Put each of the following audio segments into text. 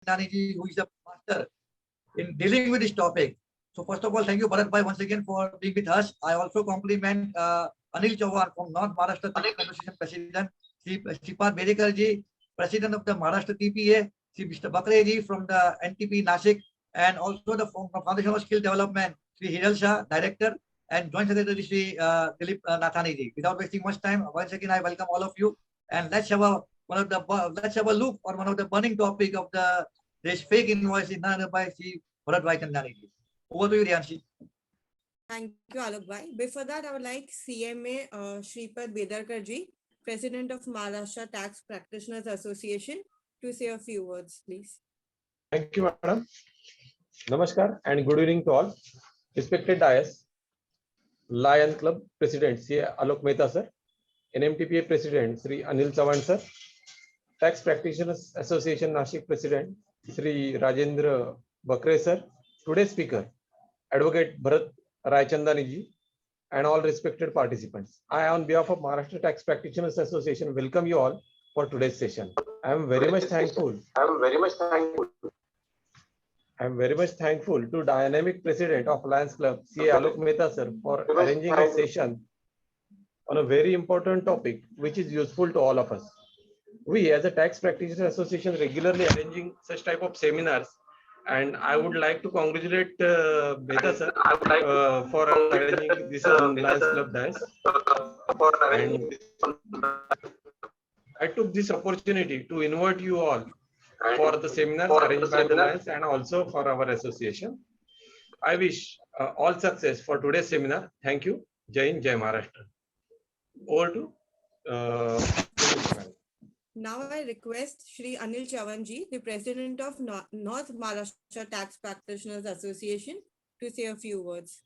Nani, who is a master in dealing with this topic. So first of all, thank you, Bharat Bhai, once again for being with us. I also compliment Anil Chavan from North Maharashtra Tax Association President, Sripad Bedekar ji, President of the Maharashtra TPA, Mr. Bakre ji from the NTP Nashik, and also the Foundation of Skill Development, Sri Hiral Shah, Director, and Joint Secretary Sri Dilip Nathani ji. Without wasting much time, once again I welcome all of you, and let's have a look on one of the burning topic of this fake invoice in none other by Sri Bharat Bhai Chandani ji. Over to you, Riyanshi. Thank you, Aalok Bhai. Before that, I would like CMA Shripad Bedarkar ji, President of Maharashtra Tax Practitioners Association, to say a few words, please. Thank you, madam. Namaskar and good evening to all. Respected Dias, Lion Club President Sri Aalok Mehta sir, NMTPA President Sri Anil Chavan sir, Tax Practitioners Association Nashik President Sri Rajendra Bakre sir, today's speaker Advocate Bharat Raichandani ji, and all respected participants. I, on behalf of Maharashtra Tax Practitioners Association, welcome you all for today's session. I am very much thankful to Dynamic President of Lions Club, CA Aalok Mehta sir, for arranging a session on a very important topic which is useful to all of us. We as a Tax Practitioners Association regularly arranging such type of seminars, and I would like to congratulate Mehta sir for arranging this on Lions Club Dice. And I took this opportunity to invite you all for the seminar arranged by the Lions and also for our association. I wish all success for today's seminar. Thank you. Jai Hind, Jai Maharashtra. Over to Now I request Shri Anil Chavan ji, the President of North Maharashtra Tax Practitioners Association, to say a few words.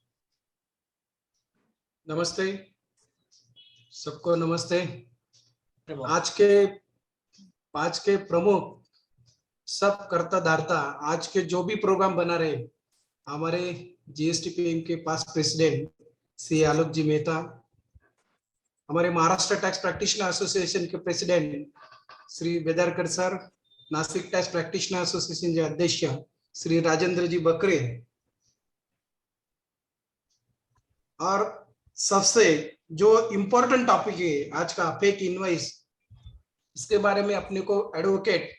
नमस्ते सबको, नमस्ते। आज के प्रमुख सब करता धारता आज के जो भी प्रोग्राम बना रहे हमारे GSTPM के पास प्रेसिडेंट श्री आलोक जी मेहता, हमारे महाराष्ट्र टैक्स प्रैक्टिशनर एसोसिएशन के president Shri Bedarkar sir, Nashik tax practitioner association के अध्यक्ष श्री राजेंद्र जी बकरे, और सबसे जो इम्पोर्टेंट टॉपिक है आज का फेक इनवॉइस, इसके बारे में अपने को एडवोकेट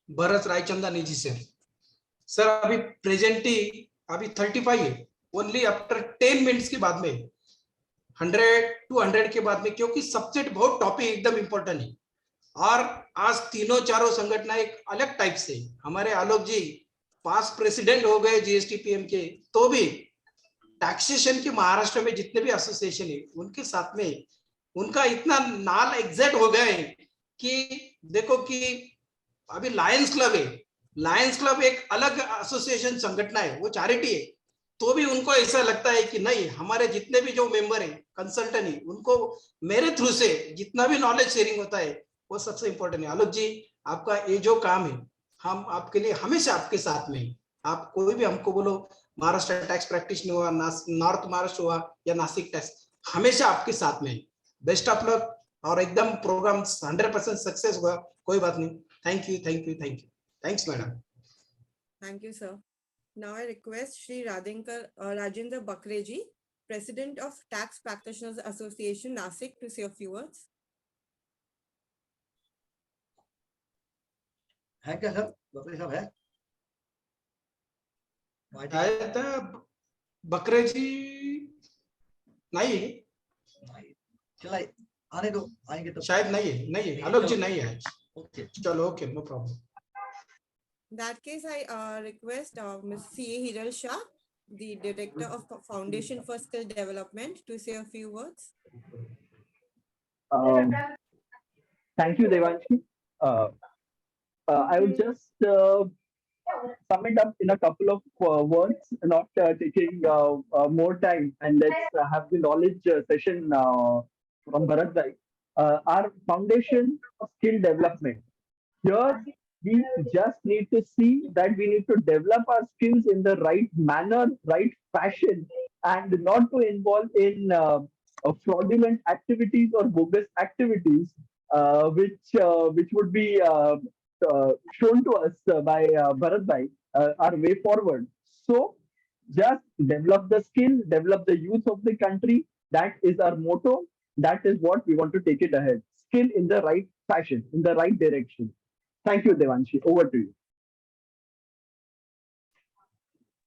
भरत रायचंदानी जी से। सर अभी प्रेजेंटली अभी 35 है, ओनली आफ्टर 10 मिनट्स के बाद में 100 के बाद में, क्योंकि सब्जेक्ट बहुत टॉपिक एकदम इम्पोर्टेंट है। और आज तीनों चारों संगठन एक अलग टाइप से, हमारे आलोक जी पास प्रेसिडेंट हो गए GSTPM के, तो भी टैक्सेशन के महाराष्ट्र में जितने भी एसोसिएशन है उनके साथ में उनका इतना नाल एग्जैक्ट हो गया है कि देखो कि अभी लायंस क्लब है, लायंस क्लब एक अलग एसोसिएशन संगठन है, वो चैरिटी है, तो भी उनको ऐसा लगता है कि नहीं, हमारे जितने भी जो मेंबर है कंसल्टेंट है उनको मेरे थ्रू से जितना भी नॉलेज शेयरिंग होता है वो सबसे इंपॉर्टेंट है। आलोक जी आपका ये जो काम है हम आपके लिए हमेशा आपके साथ में, आप कोई भी हमको बोलो महाराष्ट्र टैक्स प्रैक्टिशनर हुआ, नॉर्थ महाराष्ट्र हुआ या नासिक टैक्स, हमेशा आपके साथ में। बेस्ट ऑफ लक और एकदम प्रोग्राम 100% सक्सेस हुआ, कोई बात नहीं। Thank you, thank you, thank you, thanks madam. Thank you sir. Now I request Shri Rajendra Bakre ji, president of tax practitioners association Nashik, to say a few words. है क्या सर? बकरे साहब है? बकरे जी नहीं, चला आने दो, आएंगे तो शायद नहीं है, आलोक जी नहीं है। ओके चलो, okay, no problem. In that case, I request Ms. C.A. Hiral Shah, the Director of Foundation for Skill Development, to say a few words. Thank you, Devanshi. I would just sum it up in a couple of words, not taking more time, and let's have the knowledge session from Bharat Bhai. Our foundation of skill development. Here, we just need to see that we need to develop our skills in the right manner, right fashion, and not to involve in fraudulent activities or bogus activities, which would be shown to us by Bharat Bhai are way forward. So just develop the skill, develop the youth of the country. That is our motto. That is what we want to take it ahead. Skill in the right fashion, in the right direction. Thank you, Devanshi. Over to you.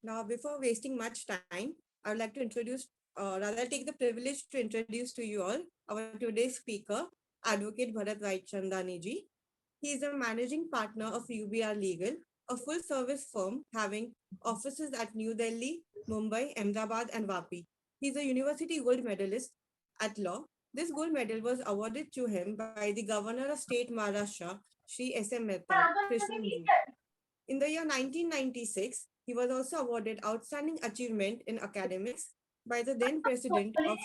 Now, before wasting much time, I would like to introduce, rather take the privilege to introduce to you all our today's speaker, Advocate Bharat Raichandani ji. He is a managing partner of UBR Legal, a full-service firm having offices at New Delhi, Mumbai, Ahmedabad, and Vapi. He is a university gold medalist at law. This gold medal was awarded to him by the Governor of State Maharashtra, Shri S.M. Mehta, Krishnan. In the year 1996, he was also awarded Outstanding Achievement in Academics by the then President of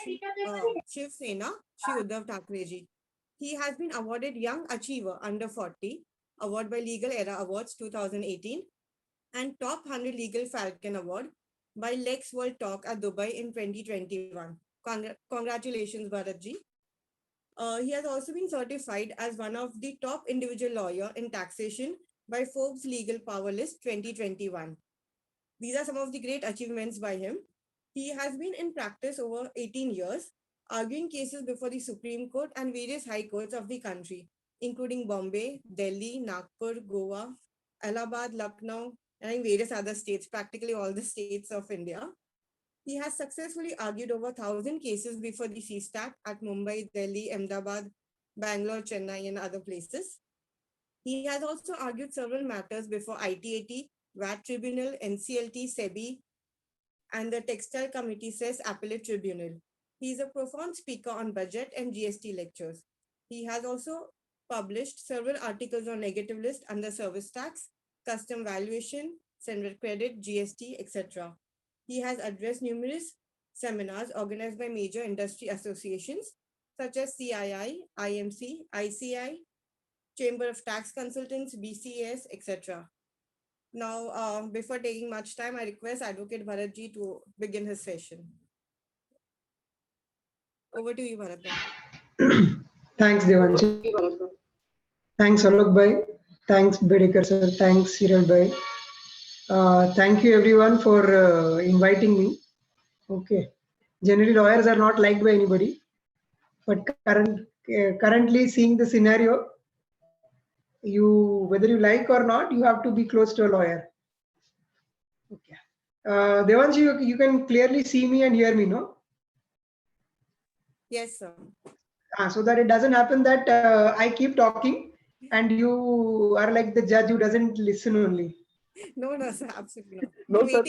Shiv Sena, Shri Uddhav Thackeray. He has been awarded Young Achiever Under 40 Award by Legal Era Awards 2018 and Top 100 Legal Falcon Award by Lex World Talk at Dubai in 2021. Congratulations, Bharatji. He has also been certified as one of the top individual lawyer in taxation by Forbes Legal Power List 2021. These are some of the great achievements by him. He has been in practice over 18 years, arguing cases before the Supreme Court and various high courts of the country, including Bombay, Delhi, Nagpur, Goa, Allahabad, Lucknow, and various other states, practically all the states of India. He has successfully argued over 1,000 cases before the CSTAT at Mumbai, Delhi, Ahmedabad, Bangalore, Chennai, and other places. He has also argued several matters before ITAT, VAT Tribunal, NCLT, SEBI, and the Textile Committee says Appellate Tribunal. He is a profound speaker on budget and GST lectures. He has also published several articles on negative list under service tax, custom valuation, standard credit, GST, etc. He has addressed numerous seminars organized by major industry associations such as CII, IMC, ICI, Chamber of Tax Consultants, BCS, etc. Now, before taking much time, I request Advocate Bharatji to begin his session. Over to you, Bharat. Thanks, Devanshi. Thanks, Aalok Bhai. Thanks, Bedekar sir. Thanks, Hiral Bhai. Thank you, everyone, for inviting me. Okay. Generally, lawyers are not liked by anybody, but currently seeing the scenario, whether you like or not, you have to be close to a lawyer. Okay. Devanshi, you can clearly see me and hear me, no? Yes, sir. So that it doesn't happen that I keep talking and you are like the judge who doesn't listen only. No, sir, absolutely not. No, sir,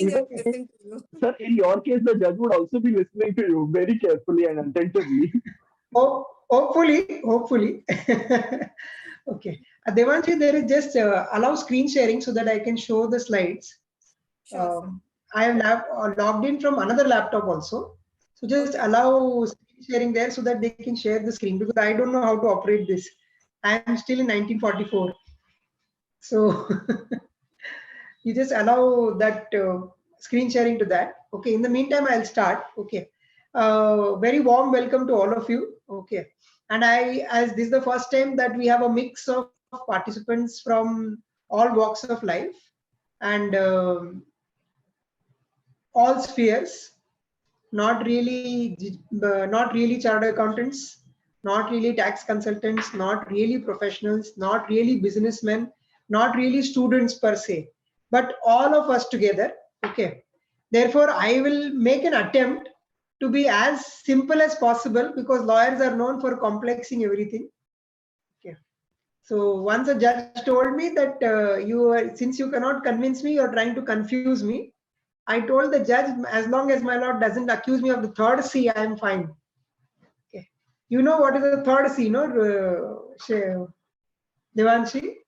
sir, in your case, the judge would also be listening to you very carefully and attentively. Oh, hopefully. Okay. Devanshi, there is just allow screen sharing so that I can show the slides. Sure, I have logged in from another laptop also. So just allow screen sharing there so that they can share the screen, because I don't know how to operate this. I am still in 1944. So you just allow that screen sharing to that. Okay. In the meantime, I'll start. Okay. Very warm welcome to all of you. Okay. And as this is the first time that we have a mix of participants from all walks of life and all spheres, not really chartered accountants, not really tax consultants, not really professionals, not really businessmen, not really students per se, but all of us together. Okay. Therefore, I will make an attempt to be as simple as possible, because lawyers are known for complexing everything. Okay. So once a judge told me that since you cannot convince me, you're trying to confuse me. I told the judge, as long as my lord doesn't accuse me of the third C, I am fine. Okay. You know what is the third C, no, Devanshi?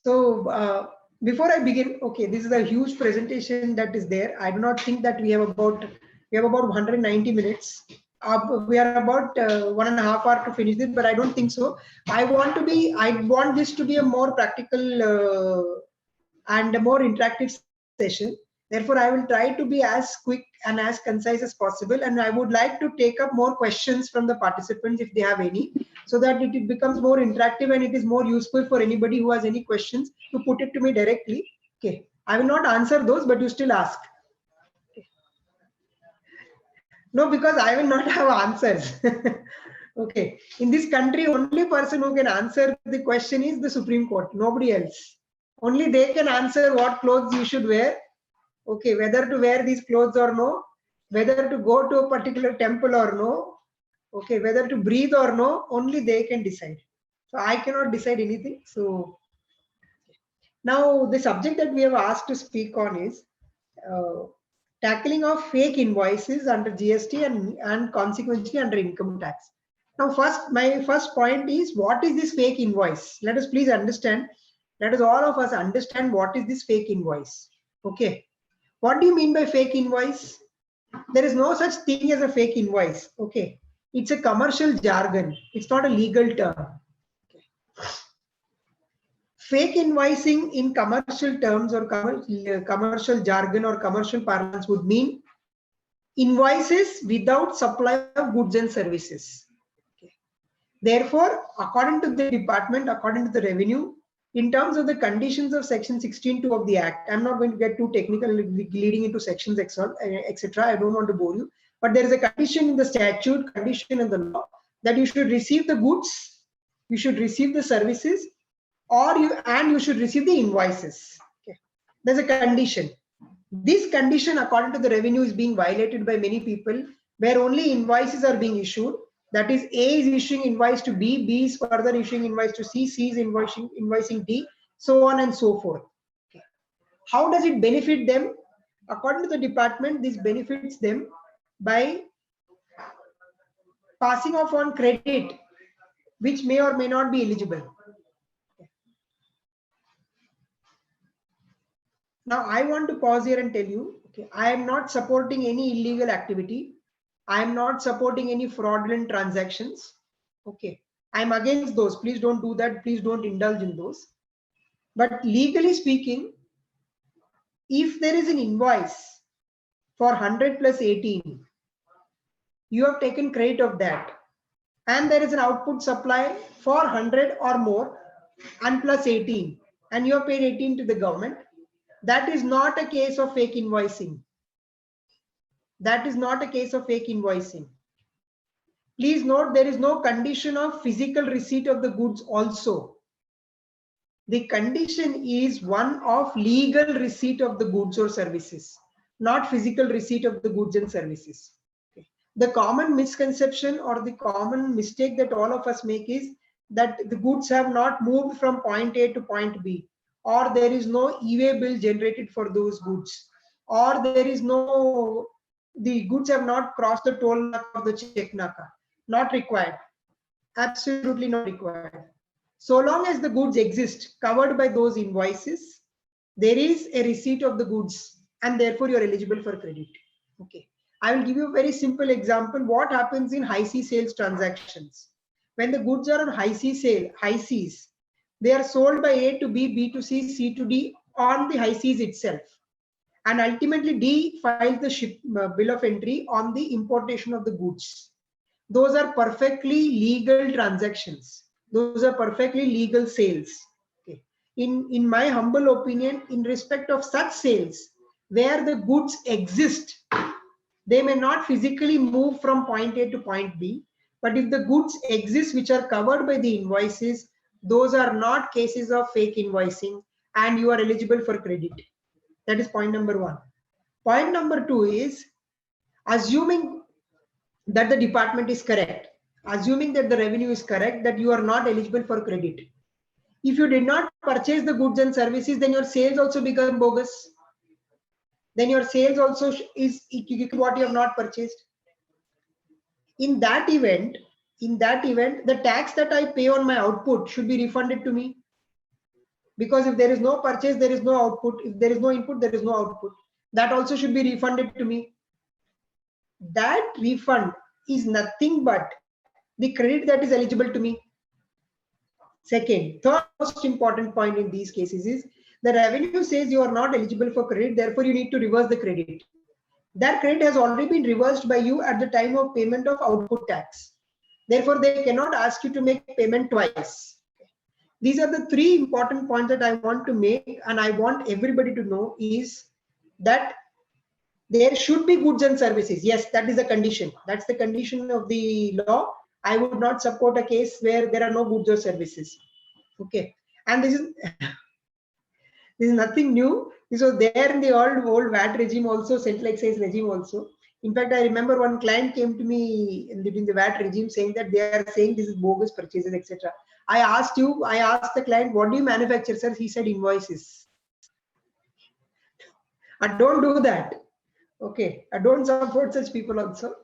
So before I begin, okay, this is a huge presentation that is there. I do not think that we have about 190 minutes. We are about 1.5 hours to finish this, but I don't think so. I want this to be a more practical and a more interactive session. Therefore, I will try to be as quick and as concise as possible. And I would like to take up more questions from the participants if they have any, so that it becomes more interactive and it is more useful for anybody who has any questions to put it to me directly. Okay. I will not answer those, but you still ask. Okay. No, because I will not have answers. Okay. In this country, only person who can answer the question is the Supreme Court, nobody else. Only they can answer what clothes you should wear. Okay, whether to wear these clothes or no, whether to go to a particular temple or no, okay, whether to breathe or no, only they can decide. So I cannot decide anything. So now the subject that we have asked to speak on is tackling of fake invoices under GST and consequently under income tax. Now, my first point is, what is this fake invoice? Let us please understand. Let us all of us understand what is this fake invoice. Okay. What do you mean by fake invoice? There is no such thing as a fake invoice. Okay. It's a commercial jargon. It's not a legal term. Okay. Fake invoicing in commercial terms or commercial jargon or commercial parlance would mean invoices without supply of goods and services. Okay. Therefore, according to the department, according to the revenue, in terms of the conditions of section 16(2) of the act, I'm not going to get too technical leading into sections, etc. I don't want to bore you, but there is a condition in the statute, condition in the law, that you should receive the goods, you should receive the services, or you should receive the invoices. Okay. There's a condition. This condition, according to the revenue, is being violated by many people, where only invoices are being issued. That is, A is issuing invoice to B, B is further issuing invoice to C, C is invoicing D, so on and so forth. Okay. How does it benefit them? According to the department, this benefits them by passing off on credit, which may or may not be eligible. Okay. Now, I want to pause here and tell you, okay, I am not supporting any illegal activity. I am not supporting any fraudulent transactions. Okay, I'm against those. Please don't do that. Please don't indulge in those. But legally speaking, if there is an invoice for 100 plus 18, you have taken credit of that, and there is an output supply for 100 or more and plus 18, and you have paid 18 to the government, that is not a case of fake invoicing. That is not a case of fake invoicing. Please note, there is no condition of physical receipt of the goods also. The condition is one of legal receipt of the goods or services, not physical receipt of the goods and services. Okay. The common misconception or the common mistake that all of us make is that the goods have not moved from point A to point B, or there is no e-way bill generated for those goods, or there is no, the goods have not crossed the toll naka or the check naka. Not required. Absolutely not required. So long as the goods exist covered by those invoices, there is a receipt of the goods, and therefore you're eligible for credit. Okay. I will give you a very simple example. What happens in high C sales transactions? When the goods are on high C sale, high Cs, they are sold by A to B, B to C, C to D on the high Cs itself. And ultimately D files the bill of entry on the importation of the goods. Those are perfectly legal transactions. Those are perfectly legal sales. Okay. In my humble opinion, in respect of such sales, where the goods exist, they may not physically move from point A to point B, but if the goods exist which are covered by the invoices, those are not cases of fake invoicing, and you are eligible for credit. That is point number one. Point number two is, assuming that the department is correct, assuming that the revenue is correct, that you are not eligible for credit. If you did not purchase the goods and services, then your sales also become bogus. Then your sales also is what you have not purchased. In that event, the tax that I pay on my output should be refunded to me. Because if there is no purchase, there is no output. If there is no input, there is no output. That also should be refunded to me. That refund is nothing but the credit that is eligible to me. Second, third most important point in these cases is The revenue says you are not eligible for credit, therefore you need to reverse the credit. That credit has already been reversed by you at the time of payment of output tax. Therefore, they cannot ask you to make payment twice. These are the three important points that I want to make, and I want everybody to know is that there should be goods and services. Yes, that is a condition. That's the condition of the law. I would not support a case where there are no goods or services. Okay, and this is nothing new. This was there in the old VAT regime also, central excise regime also. In fact, I remember one client came to me in the VAT regime saying that they are saying this is bogus purchases, etc. I asked the client, what do you manufacture, sir? He said invoices. I don't do that. Okay, I don't support such people also.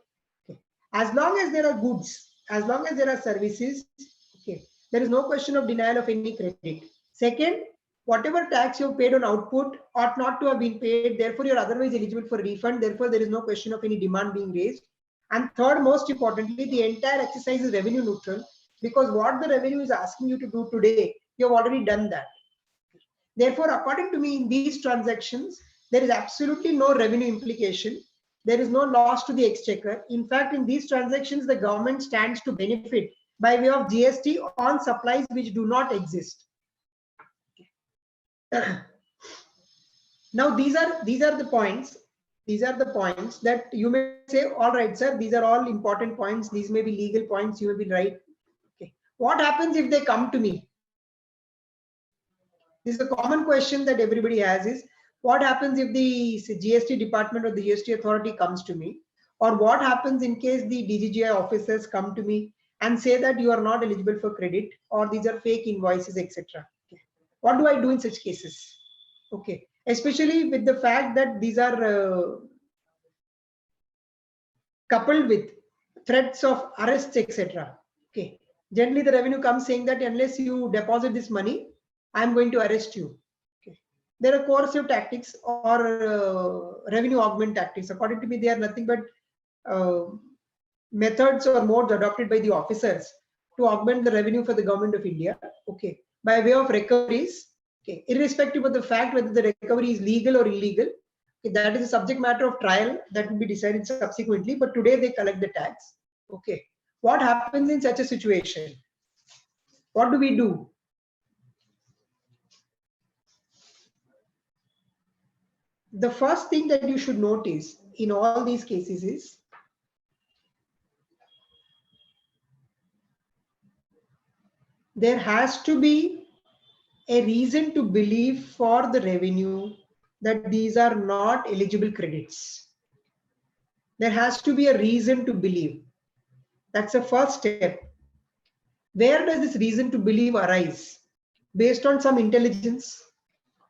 Okay. As long as there are goods, as long as there are services, okay, there is no question of denial of any credit. Second, whatever tax you have paid on output ought not to have been paid, therefore you are otherwise eligible for refund, therefore there is no question of any demand being raised. And third, most importantly, the entire exercise is revenue neutral, because what the revenue is asking you to do today, you have already done that. Therefore, according to me, in these transactions, there is absolutely no revenue implication. There is no loss to the exchequer. In fact, in these transactions, the government stands to benefit by way of GST on supplies which do not exist. Now, these are the points. These are the points that you may say, all right, sir, these are all important points. These may be legal points. You may be right. Okay. What happens if they come to me? This is a common question that everybody has is, what happens if the GST department or the GST authority comes to me? Or what happens in case the DGGI officers come to me and say that you are not eligible for credit, or these are fake invoices, etc. Okay. What do I do in such cases? Okay, especially with the fact that these are coupled with threats of arrests, etc. Okay, generally the revenue comes saying that unless you deposit this money, I'm going to arrest you. Okay. There are coercive tactics or revenue augment tactics. According to me, they are nothing but methods or modes adopted by the officers to augment the revenue for the government of India. Okay, by way of recoveries. Okay, irrespective of the fact whether the recovery is legal or illegal. Okay, that is a subject matter of trial that will be decided subsequently. But today they collect the tax. Okay, what happens in such a situation? What do we do? The first thing that you should notice in all these cases is there has to be a reason to believe for the revenue that these are not eligible credits. There has to be a reason to believe. That's the first step. Where does this reason to believe arise? Based on some intelligence.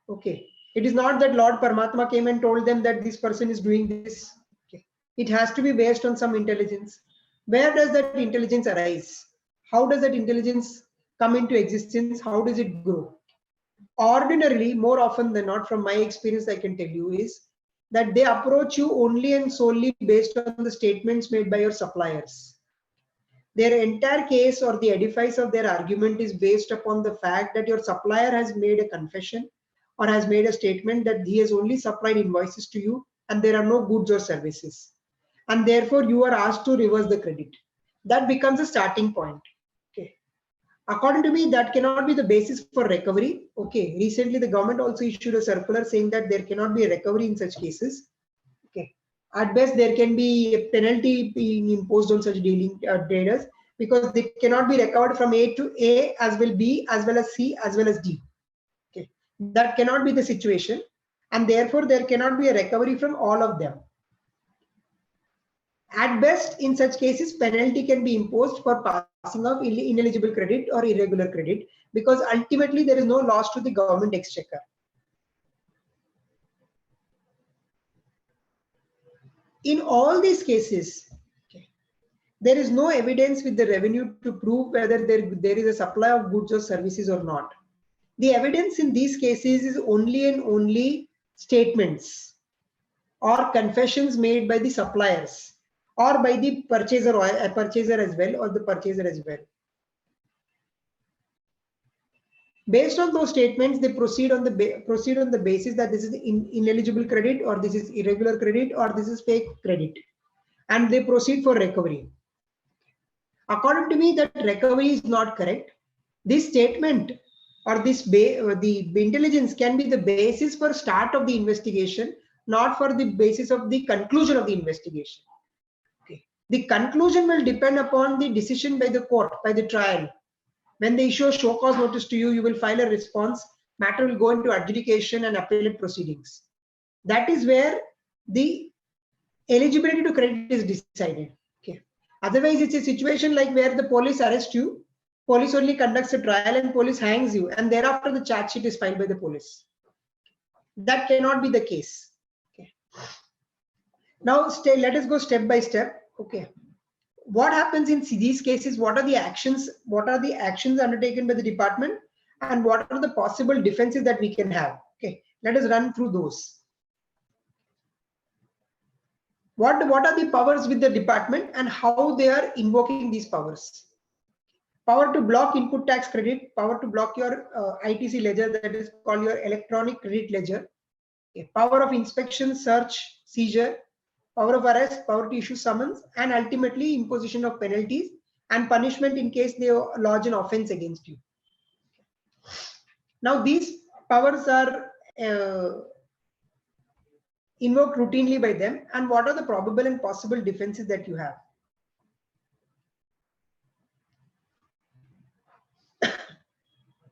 Okay. It is not that Lord Paramatma came and told them that this person is doing this. Okay. It has to be based on some intelligence. Where does that intelligence arise? How does that intelligence come into existence? How does it grow? Ordinarily, more often than not, from my experience, I can tell you is that they approach you only and solely based on the statements made by your suppliers. Their entire case or the edifice of their argument is based upon the fact that your supplier has made a confession or has made a statement that he has only supplied invoices to you and there are no goods or services. And therefore, you are asked to reverse the credit. That becomes a starting point. Okay. According to me, that cannot be the basis for recovery. Okay. Recently, the government also issued a circular saying that there cannot be a recovery in such cases. Okay. At best, there can be a penalty being imposed on such dealing traders because they cannot be recovered from A to A as well B as well as C as well as D. Okay. That cannot be the situation, and therefore there cannot be a recovery from all of them. At best, in such cases, penalty can be imposed for passing of ineligible credit or irregular credit because ultimately there is no loss to the government exchequer. In all these cases, okay, there is no evidence with the revenue to prove whether there is a supply of goods or services or not. The evidence in these cases is only and only statements or confessions made by the suppliers or by the purchaser as well or the purchaser as well. Based on those statements, they proceed on the basis that this is ineligible credit, or this is irregular credit, or this is fake credit, and they proceed for recovery. According to me, that recovery is not correct. This statement or the intelligence can be the basis for start of the investigation, not for the basis of the conclusion of the investigation. Okay. The conclusion will depend upon the decision by the court, by the trial. When they issue a show cause notice to you, you will file a response. Matter will go into adjudication and appellate proceedings. That is where the eligibility to credit is decided. Okay. Otherwise, it's a situation like where the police arrests you, police only conducts a trial and police hangs you, and thereafter the charge sheet is filed by the police. That cannot be the case. Okay. Now, let us go step by step. Okay. What happens in these cases? What are the actions? What are the actions undertaken by the department, and what are the possible defenses that we can have? Okay, let us run through those. What are the powers with the department and how they are invoking these powers? Power to block input tax credit, power to block your ITC ledger, that is called your electronic credit ledger. Okay. Power of inspection, search, seizure, power of arrest, power to issue summons, and ultimately imposition of penalties and punishment in case they lodge an offense against you. Now, these powers are invoked routinely by them, and what are the probable and possible defenses that you have?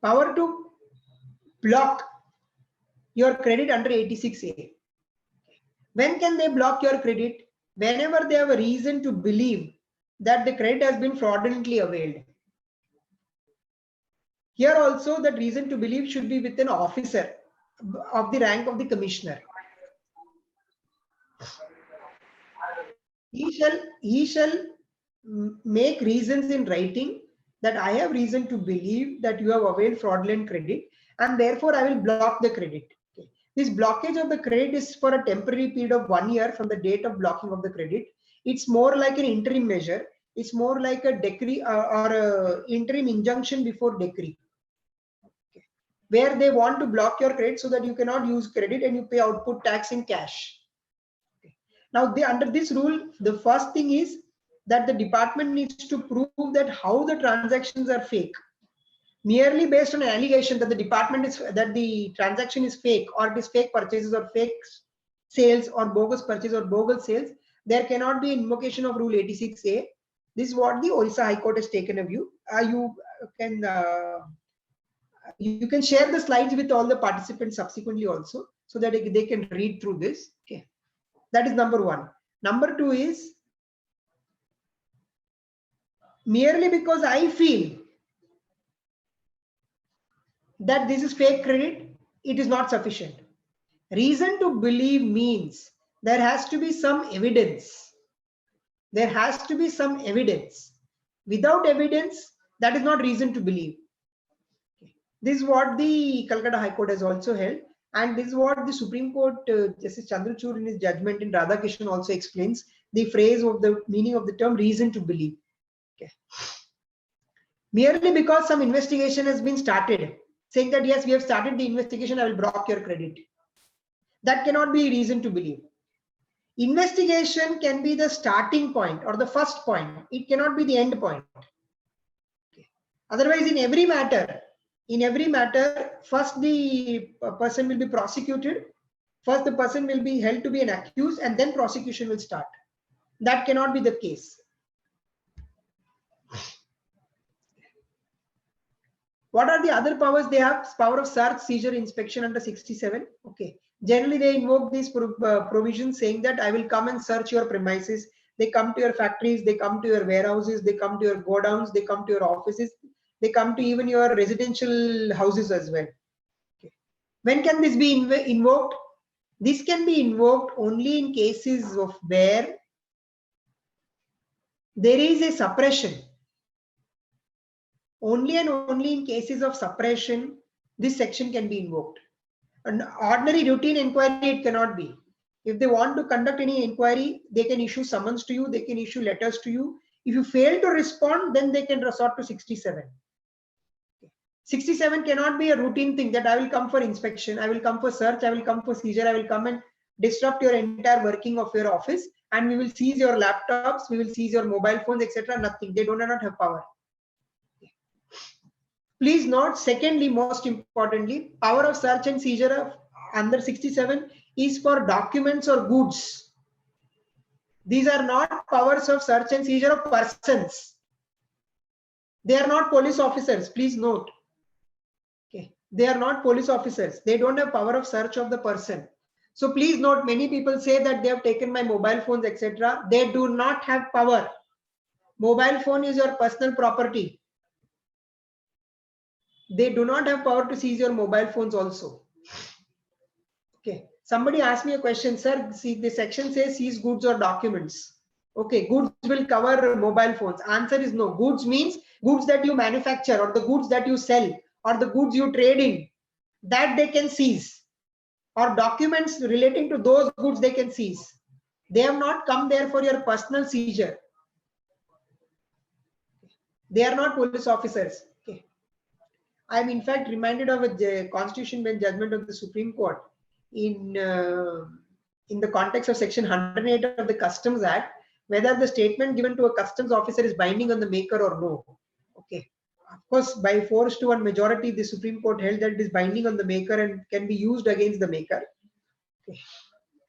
Power to block your credit under 86A. When can they block your credit? Whenever they have a reason to believe that the credit has been fraudulently availed. Here also, that reason to believe should be with an officer of the rank of the commissioner. He shall make reasons in writing that I have reason to believe that you have availed fraudulent credit, and therefore I will block the credit. Okay. This blockage of the credit is for a temporary period of 1 year from the date of blocking of the credit. It's more like an interim measure. It's more like a decree or a interim injunction before decree, okay, where they want to block your credit so that you cannot use credit and you pay output tax in cash. Okay. Now, under this rule, the first thing is that the department needs to prove that how the transactions are fake. Merely based on an allegation that the transaction is fake, or it is fake purchases or fake sales or bogus purchase or bogus sales, there cannot be invocation of Rule 86A. This is what the Orissa High Court has taken a view. You can share the slides with all the participants subsequently also, so that they can read through this. Okay, that is number one. Number two is, merely because I feel that this is fake credit, it is not sufficient. Reason to believe means there has to be some evidence. There has to be some evidence. Without evidence, that is not reason to believe. This is what the Calcutta High Court has also held, and this is what the Supreme Court, Justice Chandrachud in his judgment in Radhakrishnan also explains the phrase of the meaning of the term reason to believe. Okay. Merely because some investigation has been started, saying that yes, we have started the investigation, I will block your credit. That cannot be reason to believe. Investigation can be the starting point or the first point. It cannot be the end point. Okay. Otherwise, in every matter, first the person will be prosecuted, first the person will be held to be an accused, and then prosecution will start. That cannot be the case. What are the other powers they have? Power of search, seizure, inspection under 67. Okay. Generally, they invoke these provisions saying that I will come and search your premises. They come to your factories, they come to your warehouses, they come to your godowns, they come to your offices, they come to even your residential houses as well. Okay. When can this be invoked? This can be invoked only in cases of where there is a suppression. Only and only in cases of suppression, this section can be invoked. An ordinary routine inquiry, it cannot be. If they want to conduct any inquiry, they can issue summons to you, they can issue letters to you. If you fail to respond, then they can resort to 67. 67 cannot be a routine thing that I will come for inspection, I will come for search, I will come for seizure, I will come and disrupt your entire working of your office, and we will seize your laptops, we will seize your mobile phones, etc. Nothing. They do not have power. Please note, secondly, most importantly, power of search and seizure of under 67 is for documents or goods. These are not powers of search and seizure of persons. They are not police officers. Please note. Okay. They are not police officers. They don't have power of search of the person. So please note, many people say that they have taken my mobile phones, etc. They do not have power. Mobile phone is your personal property. They do not have power to seize your mobile phones also. Okay. Somebody asked me a question, sir. See, the section says seize goods or documents. Okay, goods will cover mobile phones. Answer is no. Goods means goods that you manufacture, or the goods that you sell, or the goods you trade in, that they can seize. Or documents relating to those goods they can seize. They have not come there for your personal seizure. They are not police officers. Okay. I am in fact reminded of a constitution bench judgment of the Supreme Court in the context of section 108 of the Customs Act, whether the statement given to a customs officer is binding on the maker or no. Okay. Of course, by 4:1 majority, the Supreme Court held that it is binding on the maker and can be used against the maker. Okay.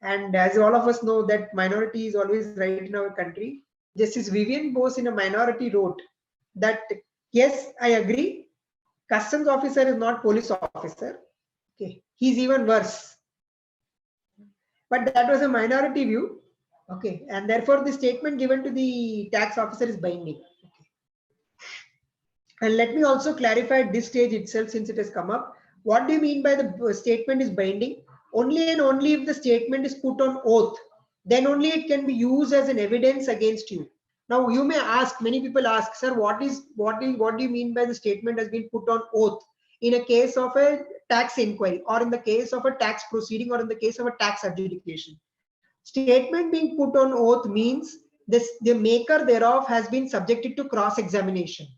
And as all of us know that minority is always right in our country, Justice Vivian Bose in a minority wrote that, yes, I agree, customs officer is not police officer. Okay. He's even worse. But that was a minority view. Okay. And therefore the statement given to the tax officer is binding. Okay. And let me also clarify at this stage itself, since it has come up, what do you mean by the statement is binding? Only and only if the statement is put on oath, then only it can be used as an evidence against you. Now you may ask, many people ask, sir, what do you mean by the statement has been put on oath in a case of a tax inquiry, or in the case of a tax proceeding, or in the case of a tax adjudication? Statement being put on oath means the maker thereof has been subjected to cross-examination.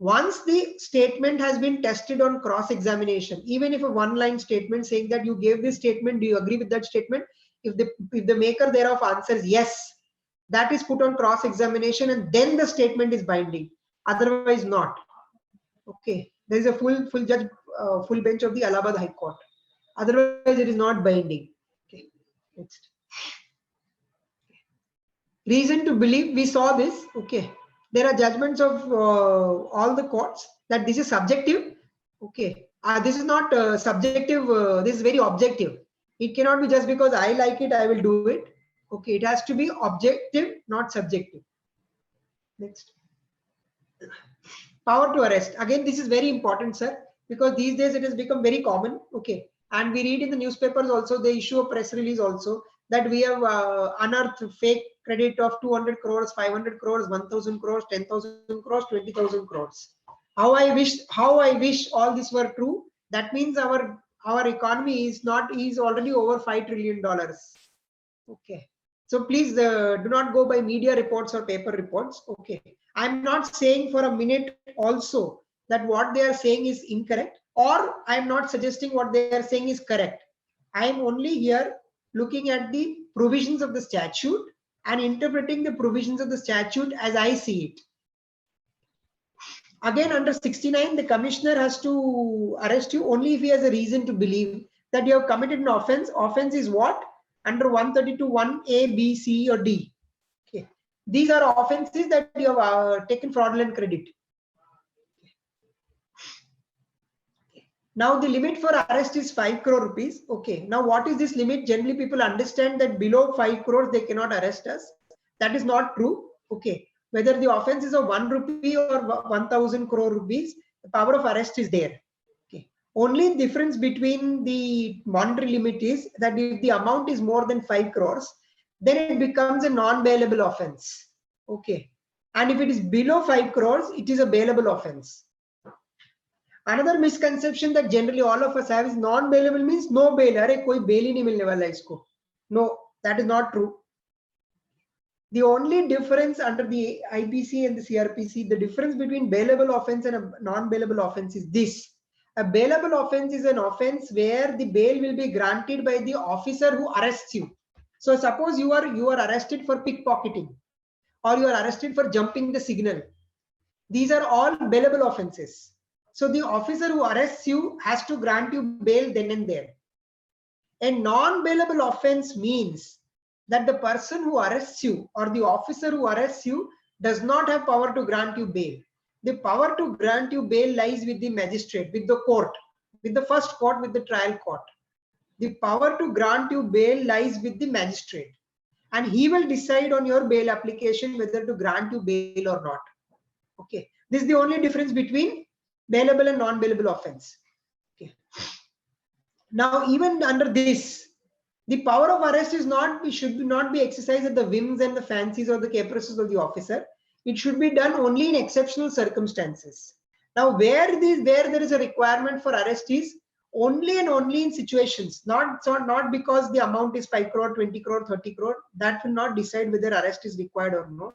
Once the statement has been tested on cross-examination, even if a one-line statement saying that you gave this statement, do you agree with that statement? If the maker thereof answers yes, that is put on cross-examination, and then the statement is binding. Otherwise, not. Okay, there is a full bench of the Allahabad High Court. Otherwise, it is not binding. Okay, next. Reason to believe, we saw this. Okay. There are judgments of all the courts that this is subjective. Okay, this is not subjective. This is very objective. It cannot be just because I like it, I will do it. Okay, it has to be objective, not subjective. Next. Power to arrest. Again, this is very important, sir, because these days it has become very common. Okay, and we read in the newspapers also, they issue a press release also that we have unearthed fake credit of 200 crores, 500 crores, 1,000 crores, 10,000 crores, 20,000 crores. How I wish all this were true. That means our economy is already over $5 trillion. Okay. So please do not go by media reports or paper reports. Okay. I'm not saying for a minute also that what they are saying is incorrect, or I'm not suggesting what they are saying is correct. I'm only here looking at the provisions of the statute and interpreting the provisions of the statute as I see it. Again, under 69, the commissioner has to arrest you only if he has a reason to believe that you have committed an offense. Offense is what? Under 132(1)(a), B, C, or D. Okay. These are offenses that you have taken fraudulent credit. Now the limit for arrest is 5 crore rupees. Okay. Now what is this limit? Generally people understand that below 5 crores they cannot arrest us. That is not true. Okay. Whether the offense is of 1 rupee or 1,000 crore rupees, the power of arrest is there. Okay. Only difference between the monetary limit is that if the amount is more than 5 crores, then it becomes a non-bailable offense. Okay. And if it is below 5 crores, it is a bailable offense. Another misconception that generally all of us have is non-bailable means no bail. Arey, koi bail hi nahi milne wala isko. No, that is not true. The only difference under the IPC and the CRPC, the difference between bailable offense and a non-bailable offense is this. A bailable offense is an offense where the bail will be granted by the officer who arrests you. So suppose you are arrested for pickpocketing, or you are arrested for jumping the signal. These are all bailable offenses. So the officer who arrests you has to grant you bail then and there. A non-bailable offense means that the person who arrests you or the officer who arrests you does not have power to grant you bail. The power to grant you bail lies with the magistrate, with the court, with the first court, with the trial court. The power to grant you bail lies with the magistrate, and he will decide on your bail application whether to grant you bail or not. Okay, this is the only difference between bailable and non-bailable offense. Okay. Now, even under this, the power of arrest should not be exercised at the whims and the fancies or the caprices of the officer. It should be done only in exceptional circumstances. Now, where there is a requirement for arrest is only and only in situations, not because the amount is 5 crore, 20 crore, 30 crore. That will not decide whether arrest is required or no.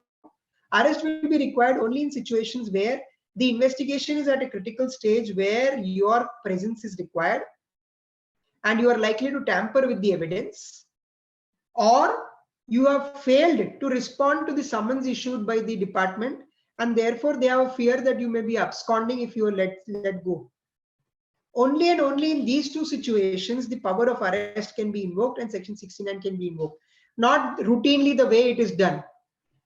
Arrest will be required only in situations where the investigation is at a critical stage, where your presence is required and you are likely to tamper with the evidence, or you have failed to respond to the summons issued by the department, and therefore they have a fear that you may be absconding if you are let go. Only and only in these two situations the power of arrest can be invoked and section 69 can be invoked, not routinely the way it is done.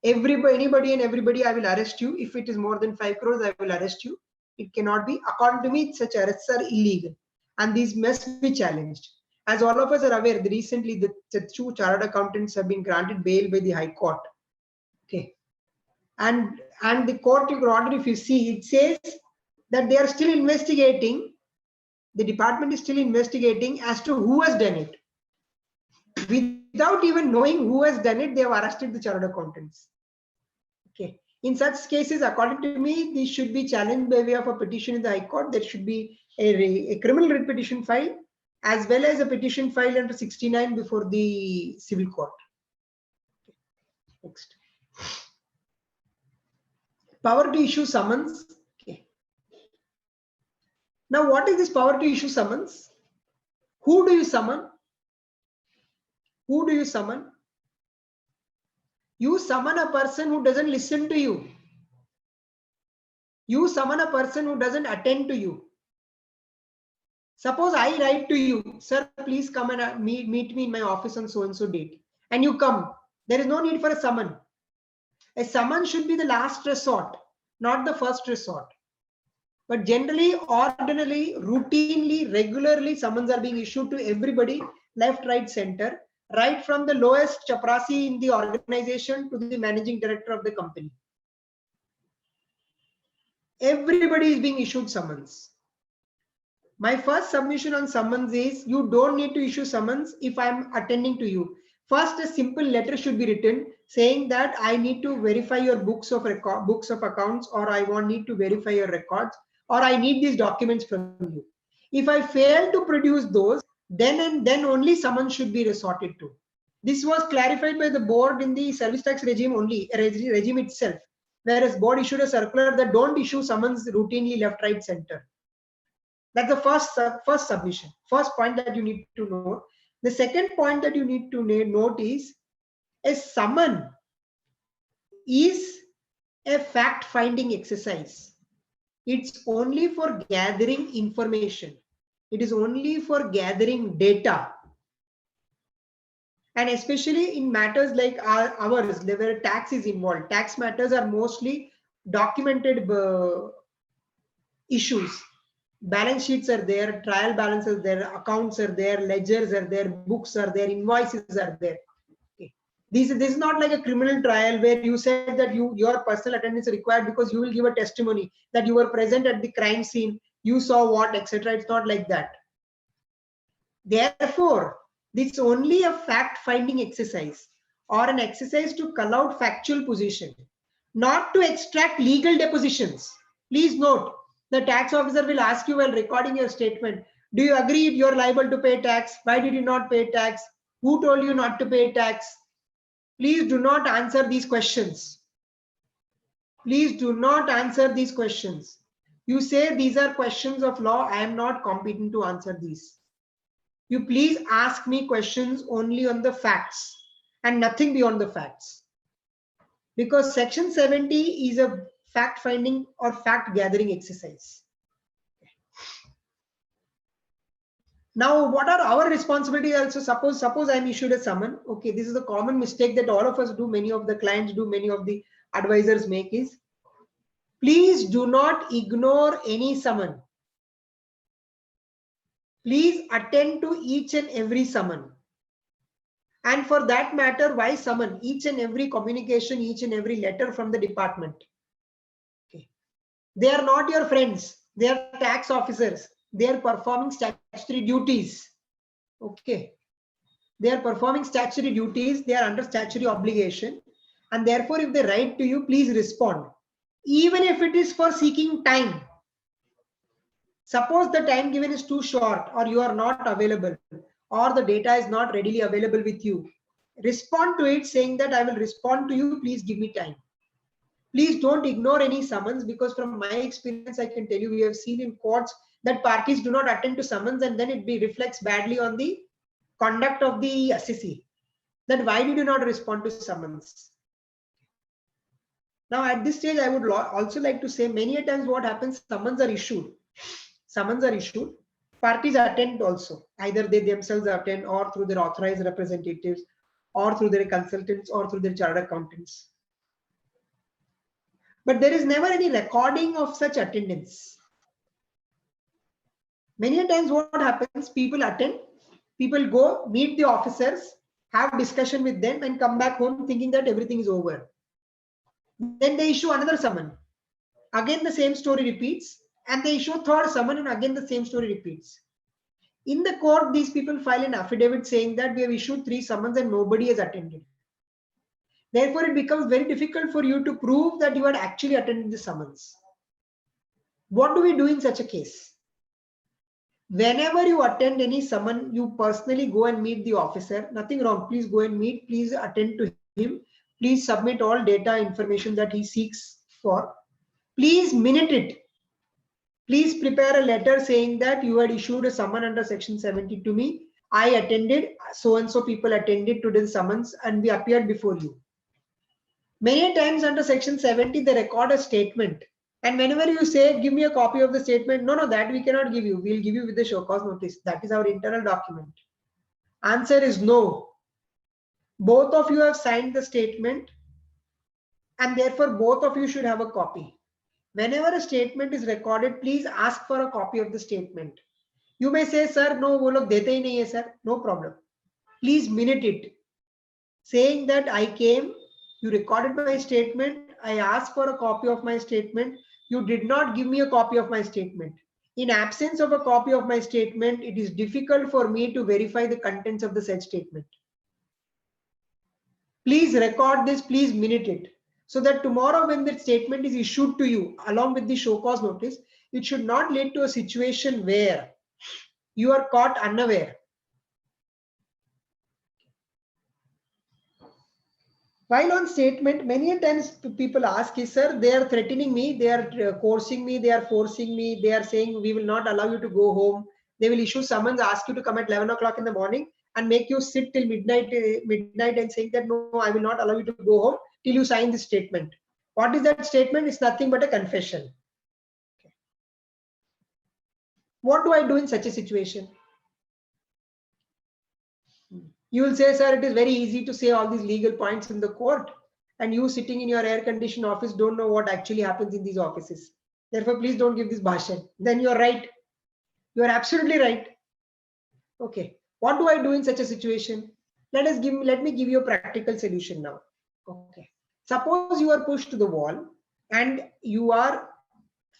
Anybody and everybody, I will arrest you. If it is more than 5 crores, I will arrest you. It cannot be. According to me, such arrests are illegal, and these must be challenged. As all of us are aware, recently the two chartered accountants have been granted bail by the High Court. Okay, and the court order, if you see, it says that they are still investigating. The department is still investigating as to who has done it. Without even knowing who has done it, they have arrested the chartered accountants. Okay. In such cases, according to me, this should be challenged by way of a petition in the High Court. There should be a criminal writ petition filed, as well as a petition filed under 69 before the civil court. Okay. Next. Power to issue summons. Okay. Now, what is this power to issue summons? Who do you summon? Who do you summon? You summon a person who doesn't listen to you. You summon a person who doesn't attend to you. Suppose I write to you, sir, please come and meet me in my office on so-and-so date. And you come. There is no need for a summon. A summon should be the last resort, not the first resort. But generally, ordinarily, routinely, regularly, summons are being issued to everybody, left, right, center, right from the lowest chaprasi in the organization to the managing director of the company. Everybody is being issued summons. My first submission on summons is, you don't need to issue summons if I'm attending to you. First, a simple letter should be written saying that I need to verify your books of accounts, or I need to verify your records, or I need these documents from you. If I fail to produce those, then only summons should be resorted to. This was clarified by the board in the service tax regime regime itself, whereas board issued a circular that don't issue summons routinely left, right, center. That's the first submission, first point that you need to know. The second point that you need to note is, a summon is a fact-finding exercise. It's only for gathering information. It is only for gathering data. And especially in matters like ours, where tax is involved. Tax matters are mostly documented issues. Balance sheets are there, trial balances are there, accounts are there, ledgers are there, books are there, invoices are there. Okay. This is not like a criminal trial where you said that your personal attendance is required because you will give a testimony that you were present at the crime scene, you saw what, etc. It's not like that. Therefore, this is only a fact-finding exercise, or an exercise to cull out factual position, not to extract legal depositions. Please note, the tax officer will ask you while recording your statement, do you agree you're liable to pay tax? Why did you not pay tax? Who told you not to pay tax? Please do not answer these questions. Please do not answer these questions. You say these are questions of law. I am not competent to answer these. You please ask me questions only on the facts and nothing beyond the facts. Because section 70 is a fact finding or fact gathering exercise. Now, what are our responsibilities also? Suppose I'm issued a summon. Okay, this is a common mistake that all of us do, many of the clients do, many of the advisors make is, please do not ignore any summon. Please attend to each and every summon. And for that matter, why summon? Each and every communication, each and every letter from the department. Okay. They are not your friends. They are tax officers. They are performing statutory duties. Okay. They are performing statutory duties. They are under statutory obligation. And therefore, if they write to you, please respond. Even if it is for seeking time. Suppose the time given is too short, or you are not available, or the data is not readily available with you. Respond to it saying that I will respond to you. Please give me time. Please don't ignore any summons, because from my experience, I can tell you, we have seen in courts that parties do not attend to summons, and then it reflects badly on the conduct of the assessee. That why did you not respond to summons? Now, at this stage, I would also like to say many a times what happens, summons are issued. Summons are issued. Parties attend also. Either they themselves attend, or through their authorized representatives, or through their consultants, or through their chartered accountants. But there is never any recording of such attendance. Many a times what happens, people attend, people go, meet the officers, have discussion with them, and come back home thinking that everything is over. Then they issue another summon. Again, the same story repeats, and they issue a third summon, and again the same story repeats. In the court, these people file an affidavit saying that we have issued 3 summons and nobody has attended. Therefore, it becomes very difficult for you to prove that you had actually attended the summons. What do we do in such a case? Whenever you attend any summon, you personally go and meet the officer. Nothing wrong. Please go and meet. Please attend to him. Please submit all data information that he seeks for. Please minute it. Please prepare a letter saying that you had issued a summon under section 70 to me. I attended, so and so people attended to the summons, and we appeared before you. Many times under section 70, they record a statement. And whenever you say, give me a copy of the statement, no, that we cannot give you. We'll give you with the show cause notice. That is our internal document. Answer is no. Both of you have signed the statement, and therefore both of you should have a copy. Whenever a statement is recorded, please ask for a copy of the statement. You may say, sir, no, wo log dete hi nahi hai, sir. No problem. Please minute it. Saying that I came, you recorded my statement, I asked for a copy of my statement, you did not give me a copy of my statement. In absence of a copy of my statement, it is difficult for me to verify the contents of the said statement. Please record this, please minute it, so that tomorrow when the statement is issued to you along with the show cause notice, it should not lead to a situation where you are caught unaware. While on statement, many times people ask, sir, they are threatening me, they are coercing me, they are forcing me, they are saying we will not allow you to go home. They will issue summons, ask you to come at 11 o'clock in the morning and make you sit till midnight and saying that no, I will not allow you to go home till you sign this statement. What is that statement? It's nothing but a confession. Okay. What do I do in such a situation? You will say, sir, it is very easy to say all these legal points in the court, and you sitting in your air-conditioned office don't know what actually happens in these offices. Therefore, please don't give this bhashan. Then you are right. You are absolutely right. Okay. What do I do in such a situation? Let me give you a practical solution now. Okay. Suppose you are pushed to the wall and you are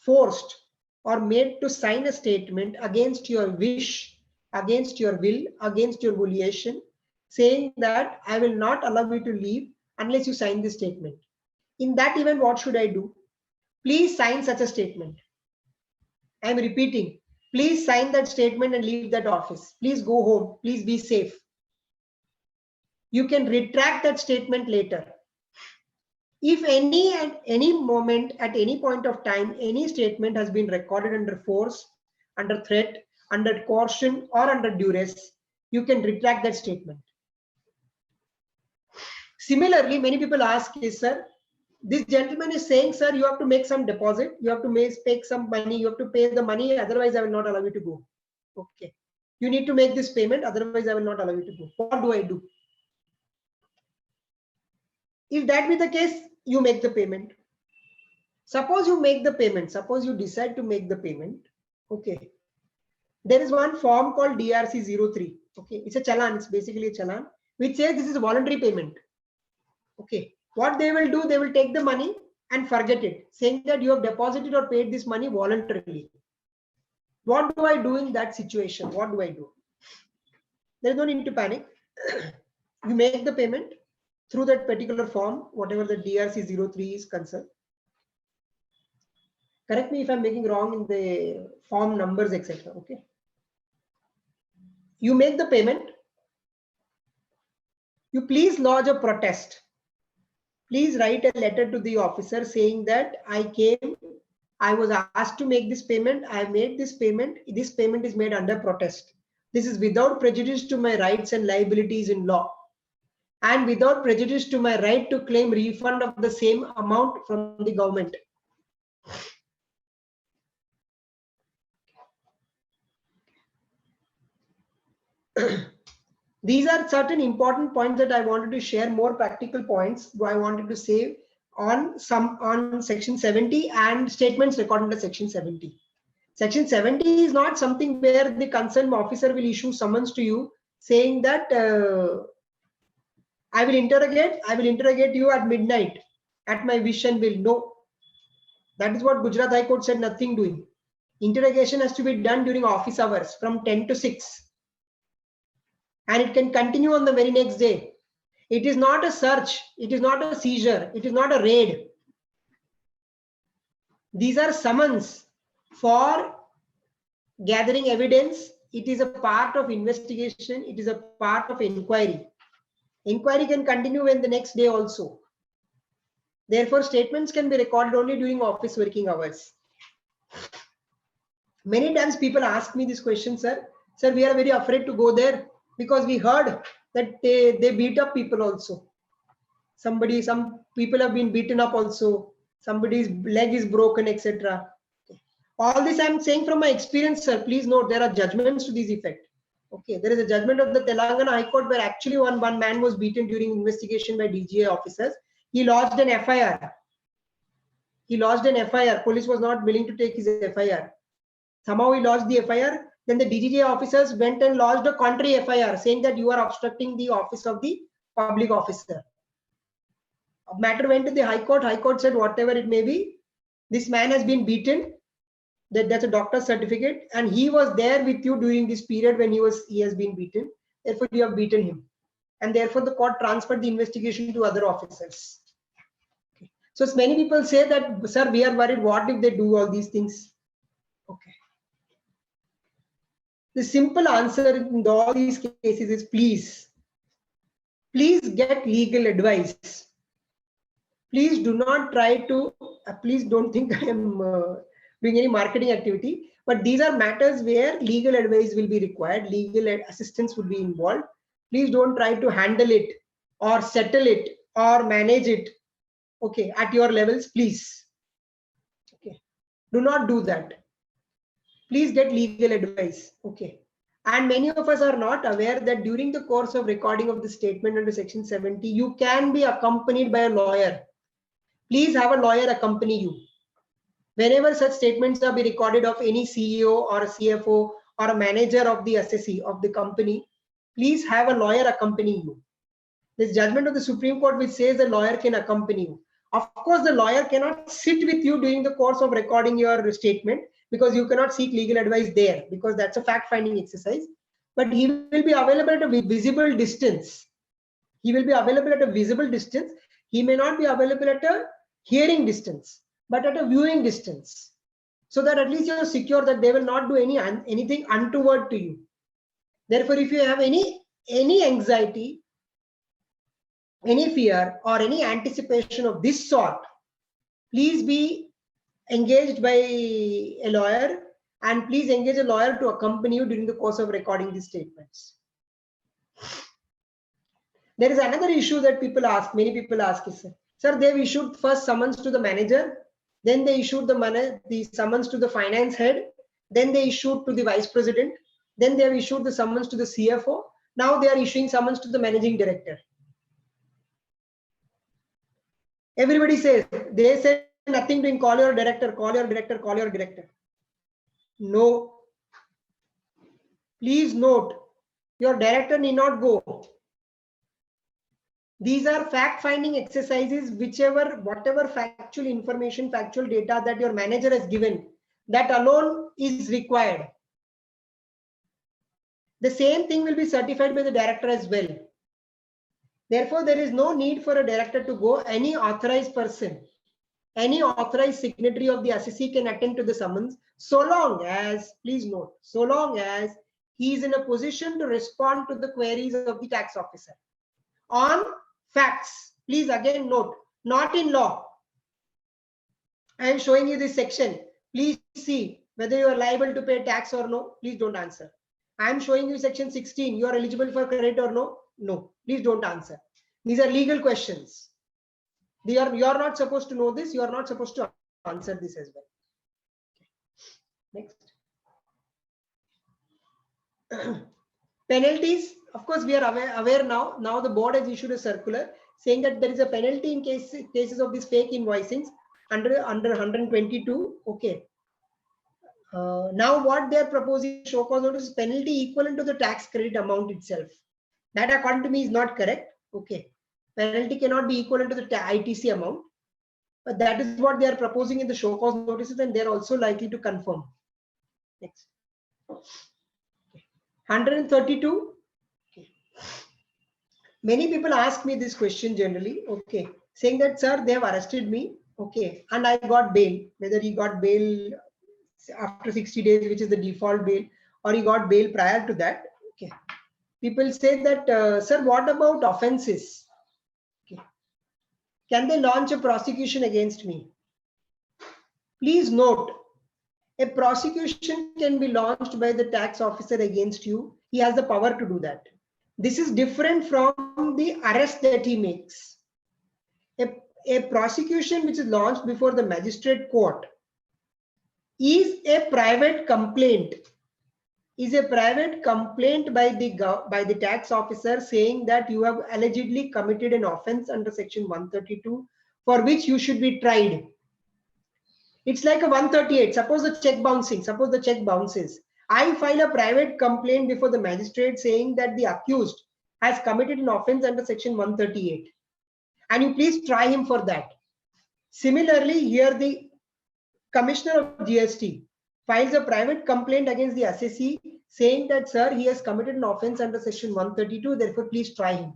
forced or made to sign a statement against your wish, against your will, against your volition, saying that I will not allow you to leave unless you sign this statement. In that event, what should I do? Please sign such a statement. I am repeating, please sign that statement and leave that office. Please go home. Please be safe. you can retract that statement later. If at any moment, at any point of time, any statement has been recorded under force, under threat, under coercion, or under duress, you can retract that statement. Similarly, many people ask is, sir, this gentleman is saying, sir, you have to make some deposit, you have to make some money, you have to pay the money, otherwise I will not allow you to go. Okay. You need to make this payment, otherwise I will not allow you to go. What do I do? If that be the case, you make the payment. Suppose you make the payment, suppose you decide to make the payment. Okay. There is one form called DRC03. Okay. It's a challan, it's basically a challan, which says this is a voluntary payment. Okay. What they will do, they will take the money and forget it, saying that you have deposited or paid this money voluntarily. What do I do in that situation? What do I do? There is no need to panic. You make the payment through that particular form, whatever the DRC03 is concerned. Correct me if I'm making wrong in the form numbers, etc. Okay. You make the payment. You please lodge a protest. Please write a letter to the officer saying that I was asked to make this payment. I have made this payment. This payment is made under protest. This is without prejudice to my rights and liabilities in law, and without prejudice to my right to claim refund of the same amount from the government. These are certain important points that I wanted to share, more practical points I wanted to say on section 70 and statements recorded under section 70. Section 70 is not something where the concerned officer will issue summons to you saying that I will interrogate you at midnight at my wish and will. No, that is what Gujarat High Court said, nothing doing. Interrogation has to be done during office hours from 10 to 6. And it can continue on the very next day. It is not a search. It is not a seizure. It is not a raid. These are summons for gathering evidence. It is a part of investigation. It is a part of inquiry. Inquiry can continue in the next day also. Therefore, statements can be recorded only during office working hours. Many times people ask me this question, sir. Sir, we are very afraid to go there because we heard that they beat up people also. Some people have been beaten up also. Somebody's leg is broken, etc. All this I'm saying from my experience, sir. Please note there are judgments to this effect. Okay, there is a judgment of the Telangana High Court where actually one man was beaten during investigation by DGA officers. He lodged an FIR. Police was not willing to take his FIR. Somehow he lodged the FIR. Then the DGA officers went and lodged a contrary FIR saying that you are obstructing the office of the public officer. A matter went to the High Court. High Court said whatever it may be, this man has been beaten. That's a doctor's certificate, and he was there with you during this period when he has been beaten. Therefore, you have beaten him, and therefore the court transferred the investigation to other officers. Okay. So many people say that, sir, we are worried. What if they do all these things? Okay. The simple answer in all these cases is please get legal advice. Please do not try to, please don't think I am doing any marketing activity, but these are matters where legal advice will be required, legal assistance would be involved. Please don't try to handle it or settle it or manage it, okay, at your levels, please. Okay, do not do that. Please get legal advice. Okay. And many of us are not aware that during the course of recording of the statement under section 70, you can be accompanied by a lawyer. Please have a lawyer accompany you. Whenever such statements are be recorded of any CEO or a CFO or a manager of the assessee of the company, please have a lawyer accompany you. This judgment of the Supreme Court which says the lawyer can accompany you. Of course, the lawyer cannot sit with you during the course of recording your statement because you cannot seek legal advice there because that's a fact-finding exercise. But he will be available at a visible distance. He will be available at a visible distance. He may not be available at a hearing distance, but at a viewing distance. So that at least you are secure that they will not do anything untoward to you. Therefore, if you have any anxiety, any fear or any anticipation of this sort, please be engaged by a lawyer, and please engage a lawyer to accompany you during the course of recording these statements. There is another issue that people ask, many people ask is, sir, they've issued first summons to the manager, then they issued the summons to the finance head, then they issued to the vice president, then they have issued the summons to the CFO, now they are issuing summons to the managing director. Everybody says, they say nothing doing, call your director, call your director, call your director. No. Please note, your director need not go. These are fact-finding exercises, whatever factual information, factual data that your manager has given, that alone is required. The same thing will be certified by the director as well. Therefore, there is no need for a director to go. Any authorized person, any authorized signatory of the assessee can attend to the summons, so long as, please note, so long as he is in a position to respond to the queries of the tax officer on facts. Please again note, not in law. I am showing you this section. Please see whether you are liable to pay tax or no. Please don't answer. I am showing you section 16. You are eligible for credit or no? No. Please don't answer. These are legal questions. You are not supposed to know this. You are not supposed to answer this as well. Next. Penalties. Of course, we are aware now. Now the board has issued a circular saying that there is a penalty in cases of these fake invoicings under 122. Okay. Now what they are proposing, show cause notice, is penalty equivalent to the tax credit amount itself. That according to me is not correct. Okay. Penalty cannot be equivalent to the ITC amount. But that is what they are proposing in the show cause notices, and they are also likely to confirm. Next. 132. Okay. Many people ask me this question generally, okay, saying that, sir, they have arrested me, okay, and I got bail. Whether he got bail after 60 days, which is the default bail, or he got bail prior to that. Okay. People say that, sir, what about offenses? Okay. Can they launch a prosecution against me? Please note, a prosecution can be launched by the tax officer against you. He has the power to do that. This is different from the arrest that he makes. A prosecution which is launched before the magistrate court is a private complaint. Is a private complaint by the tax officer saying that you have allegedly committed an offense under section 132 for which you should be tried. It's like a 138. Suppose the check bouncing. Suppose the check bounces. I file a private complaint before the magistrate saying that the accused has committed an offense under section 138, and you please try him for that. Similarly, here the commissioner of GST files a private complaint against the assessee saying that, sir, he has committed an offense under section 132, therefore please try him.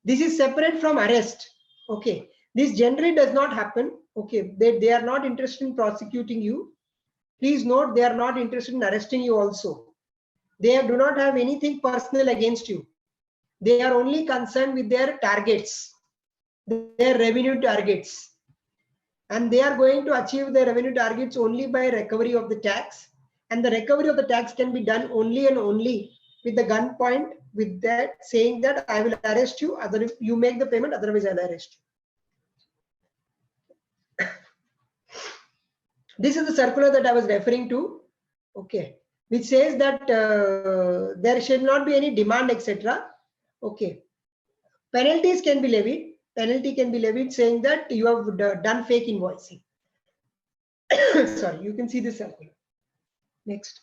This is separate from arrest. Okay, this generally does not happen. Okay, they are not interested in prosecuting you. Please note, they are not interested in arresting you also. They do not have anything personal against you. They are only concerned with their targets, their revenue targets. And they are going to achieve their revenue targets only by recovery of the tax. And the recovery of the tax can be done only and only with the gunpoint, with that saying that I will arrest you, otherwise you make the payment, otherwise I'll arrest you. This is the circular that I was referring to, okay, which says that there should not be any demand, etc. Okay, penalties can be levied. Penalty can be levied saying that you have done fake invoicing. Sorry, you can see this circular. Next.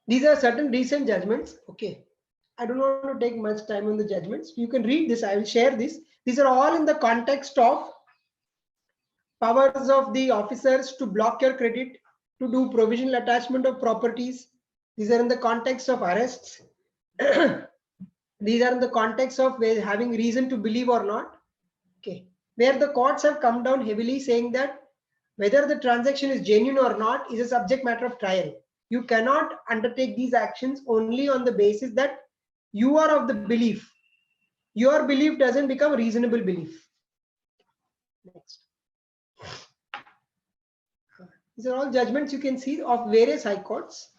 These are certain recent judgments. Okay, I don't want to take much time on the judgments. You can read this. I will share this. These are all in the context of powers of the officers to block your credit, to do provisional attachment of properties. These are in the context of arrests. These are in the context of where having reason to believe or not. Okay, where the courts have come down heavily saying that whether the transaction is genuine or not is a subject matter of trial. You cannot undertake these actions only on the basis that you are of the belief. Your belief doesn't become reasonable belief. Next. These are all judgments you can see of various high courts.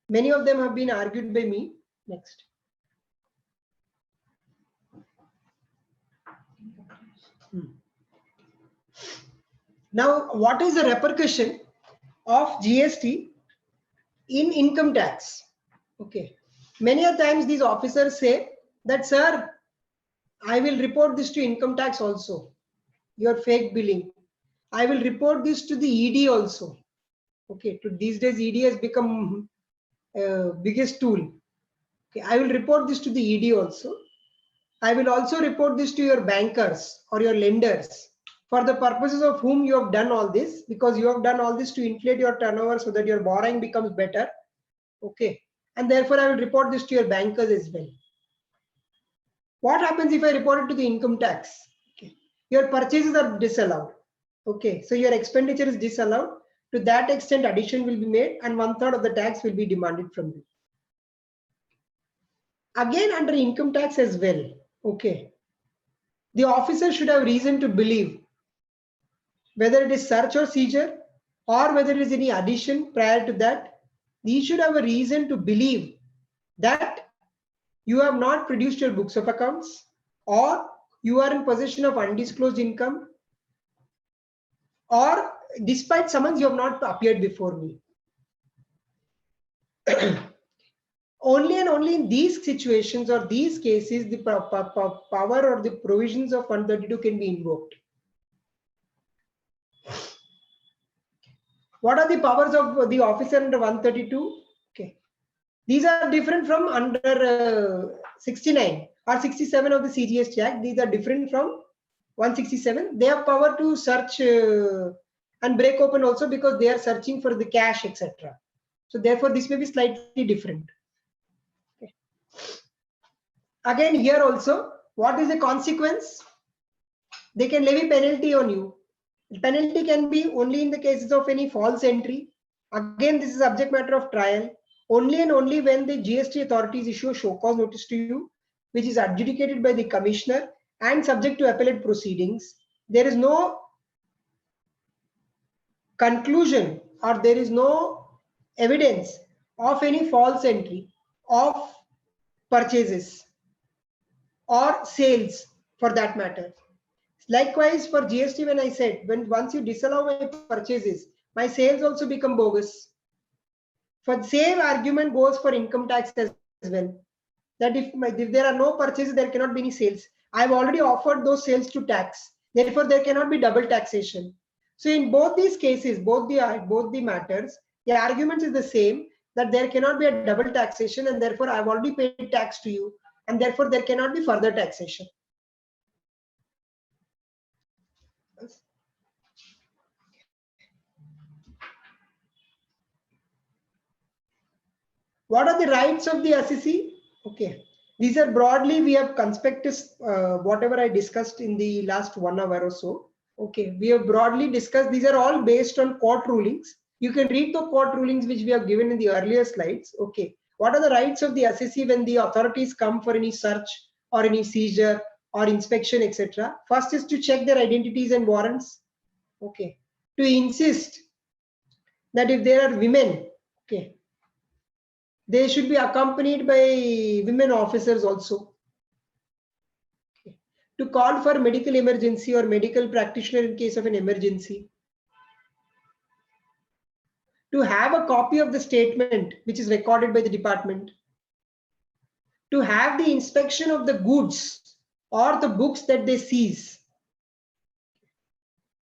Many of them have been argued by me. Next. Now, what is the repercussion of GST in income tax? Okay. Many a times these officers say that, sir, I will report this to income tax also. Your fake billing. I will report this to the ED also. Okay. To these days, ED has become biggest tool. Okay. I will report this to the ED also. I will also report this to your bankers or your lenders, for the purposes of whom you have done all this, because you have done all this to inflate your turnover so that your borrowing becomes better. Okay. And therefore, I will report this to your bankers as well. What happens if I report it to the income tax? Okay. Your purchases are disallowed. Okay. So your expenditure is disallowed. To that extent, addition will be made and 1/3 of the tax will be demanded from you. Again, under income tax as well. Okay. The officer should have reason to believe whether it is search or seizure or whether it is any addition prior to that. He should have a reason to believe that you have not produced your books of accounts, or you are in possession of undisclosed income, or despite summons you have not appeared before me. Only and only in these situations or these cases the power or the provisions of 132 can be invoked. What are the powers of the officer under 132? Okay, these are different from under 69 or 67 of the CGST Act. These are different from 167. They have power to search and break open also, because they are searching for the cash, etc. So therefore, this may be slightly different. Okay. Again, here also, what is the consequence? They can levy penalty on you. The penalty can be only in the cases of any false entry. Again, this is subject matter of trial. Only and only when the GST authorities issue a show cause notice to you, which is adjudicated by the commissioner and subject to appellate proceedings. There is no conclusion or there is no evidence of any false entry of purchases or sales for that matter. Likewise, for GST, when I said, once you disallow my purchases, my sales also become bogus. For the same argument goes for income tax as well. That if there are no purchases, there cannot be any sales. I have already offered those sales to tax. Therefore, there cannot be double taxation. So in both these cases, both the matters, the argument is the same, that there cannot be a double taxation, and therefore I have already paid tax to you, and therefore there cannot be further taxation. What are the rights of the assessee? Okay, these are broadly, we have conspectus, whatever I discussed in the last 1 hour or so. Okay, we have broadly discussed, these are all based on court rulings. You can read the court rulings which we have given in the earlier slides. Okay, what are the rights of the assessee when the authorities come for any search or any seizure or inspection, etc.? First is to check their identities and warrants. Okay, to insist that if there are women, okay, they should be accompanied by women officers also. Okay. To call for medical emergency or medical practitioner in case of an emergency. To have a copy of the statement which is recorded by the department. To have the inspection of the goods or the books that they seize.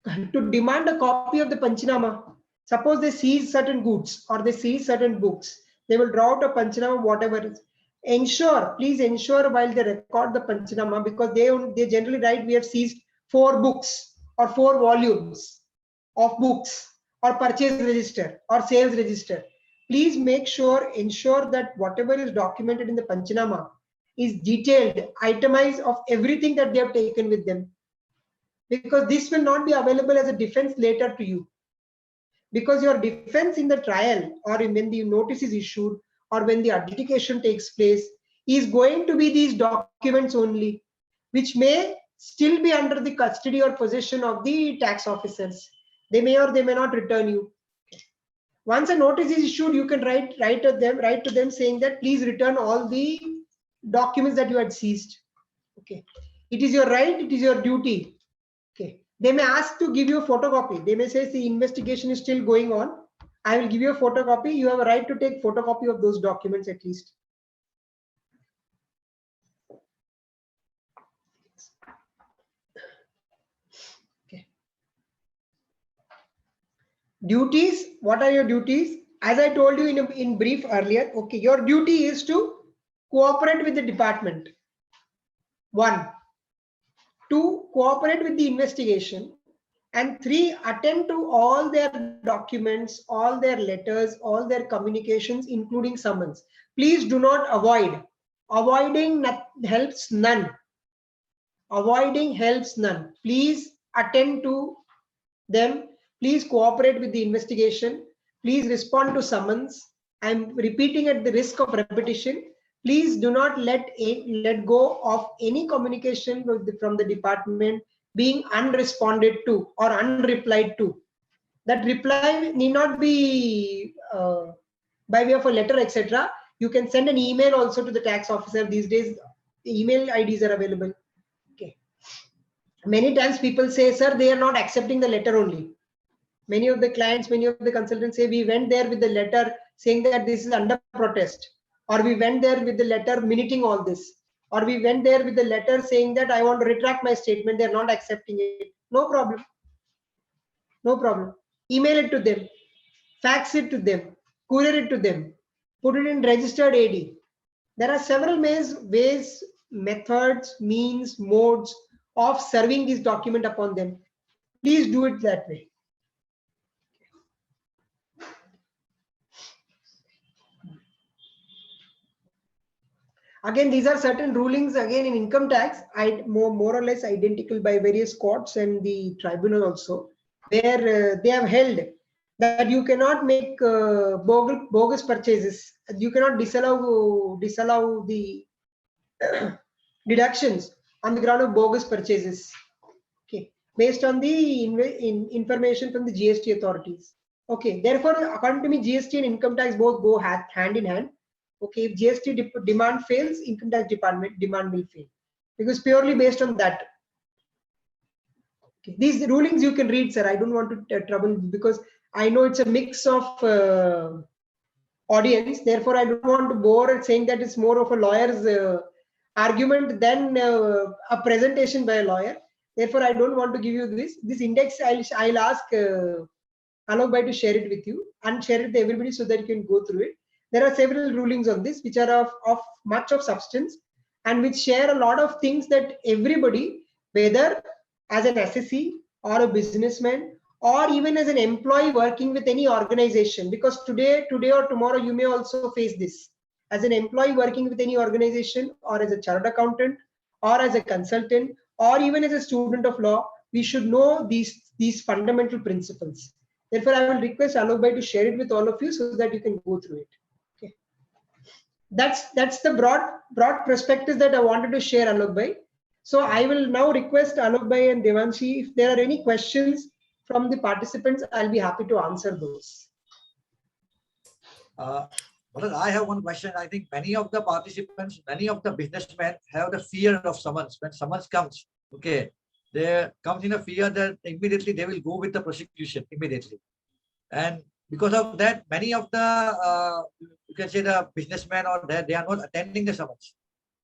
To demand a copy of the Panchanama. Suppose they seize certain goods or they seize certain books. They will draw out a Panchanama, whatever it is. Ensure, please ensure while they record the Panchanama, because they generally write, we have seized 4 books or 4 volumes of books or purchase register or sales register. Please make sure, ensure that whatever is documented in the Panchanama is detailed, itemized of everything that they have taken with them. Because this will not be available as a defense later to you. Because your defense in the trial, or when the notice is issued, or when the adjudication takes place, is going to be these documents only, which may still be under the custody or possession of the tax officers. They may or they may not return you. Once a notice is issued, you can write to them saying that please return all the documents that you had seized. Okay, it is your right, it is your duty. Okay, they may ask to give you a photocopy. They may say the investigation is still going on. I will give you a photocopy. You have a right to take photocopy of those documents at least. Okay. Duties. What are your duties? As I told you in brief earlier, okay, your duty is to cooperate with the department. 1. 2, cooperate with the investigation. And 3, attend to all their documents, all their letters, all their communications, including summons. Please do not avoid. Avoiding helps none. Avoiding helps none. Please attend to them. Please cooperate with the investigation. Please respond to summons. I'm repeating at the risk of repetition. Please do not let go of any communication from the department being unresponded to or unreplied to. That reply need not be by way of a letter, etc. You can send an email also to the tax officer. These days, the email IDs are available. Okay. Many times people say, sir, they are not accepting the letter only. Many of the clients, many of the consultants say, we went there with the letter saying that this is under protest, or we went there with the letter minuting all this, or we went there with the letter saying that I want to retract my statement. They're not accepting it. No problem. No problem. Email it to them, fax it to them, courier it to them, put it in registered AD. There are several ways, methods, means, modes of serving this document upon them. Please do it that way. Again, these are certain rulings again in income tax, more or less identical by various courts and the tribunal also, where they have held that you cannot make bogus purchases. You cannot disallow the deductions on the ground of bogus purchases. Okay, based on the information from the GST authorities. Okay, therefore, according to me, GST and income tax both go hand in hand. Okay, if GST demand fails, income tax department demand will fail, because purely based on that. Okay. These rulings you can read, sir. I don't want to trouble, because I know it's a mix of audience. Therefore, I don't want to bore saying that it's more of a lawyer's argument than a presentation by a lawyer. Therefore, I don't want to give you this index. I'll ask Aalok Bhai to share it with you and share it with everybody so that you can go through it. There are several rulings on this which are of much of substance and which share a lot of things that everybody, whether as an assessee or a businessman or even as an employee working with any organization, because today or tomorrow you may also face this. As an employee working with any organization, or as a chartered accountant, or as a consultant, or even as a student of law, we should know these fundamental principles. Therefore, I will request Aalok Bhai to share it with all of you so that you can go through it. Okay. That's the broad perspectives that I wanted to share, Aalok Bhai. So I will now request Aalok Bhai and Devanshi, if there are any questions from the participants, I'll be happy to answer those. Well, I have one question. I think many of the participants, many of the businessmen have the fear of summons. When summons comes, okay, they comes in a fear that immediately they will go with the prosecution immediately. And because of that, many of the, you can say the businessmen or they are not attending the summons.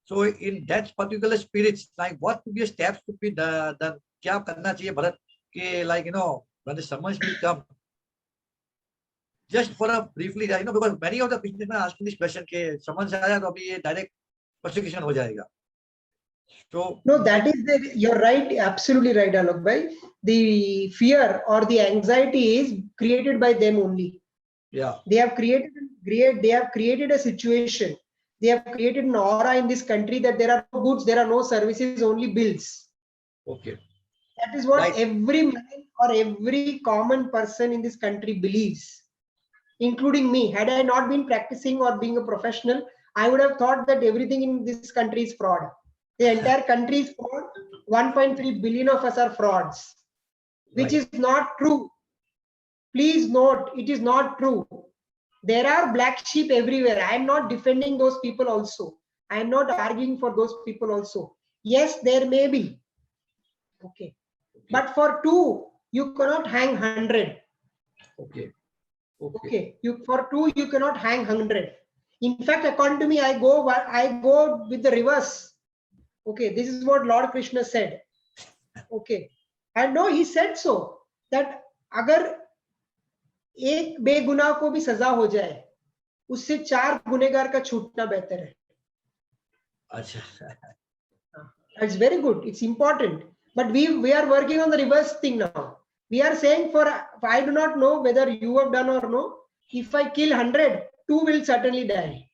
So in that particular spirit, like what could be a steps to be done? Kya karna chahiye Bharat? Like, you know, when the summons will come, just for a briefly, you know, because many of the businessmen are asking this question, ke summons aaya to abhi ye direct prosecution ho jayega. So no, that is you're right, absolutely right, Aalok Bhai. The fear or the anxiety is created by them only. Yeah, they have created a situation They have created an aura in this country that there are no goods, there are no services, only bills. Okay. That is what Right. every man or every common person in this country believes, including me. Had I not been practicing or being a professional, I would have thought that everything in this country is fraud. The entire country is fraud. 1.3 billion of us are frauds, which Right. is not true. Please note, it is not true. There are black sheep everywhere. I am not defending those people also. I am not arguing for those people also. Yes, there may be. Okay. But for two, you cannot hang 100. Okay. Okay. For two, you cannot hang 100. In fact, according to me, I go with the reverse. Okay. This is what Lord Krishna said. Okay. And no, he said so that अगर एक बेगुनाह को भी सजा हो जाए, उससे 4 गुनेगार का छूटना बेहतर है. अच्छा. It's very good. It's important. But we are working on the reverse thing now. We are saying I do not know whether you have done or no. If I kill 100, 2 will certainly die.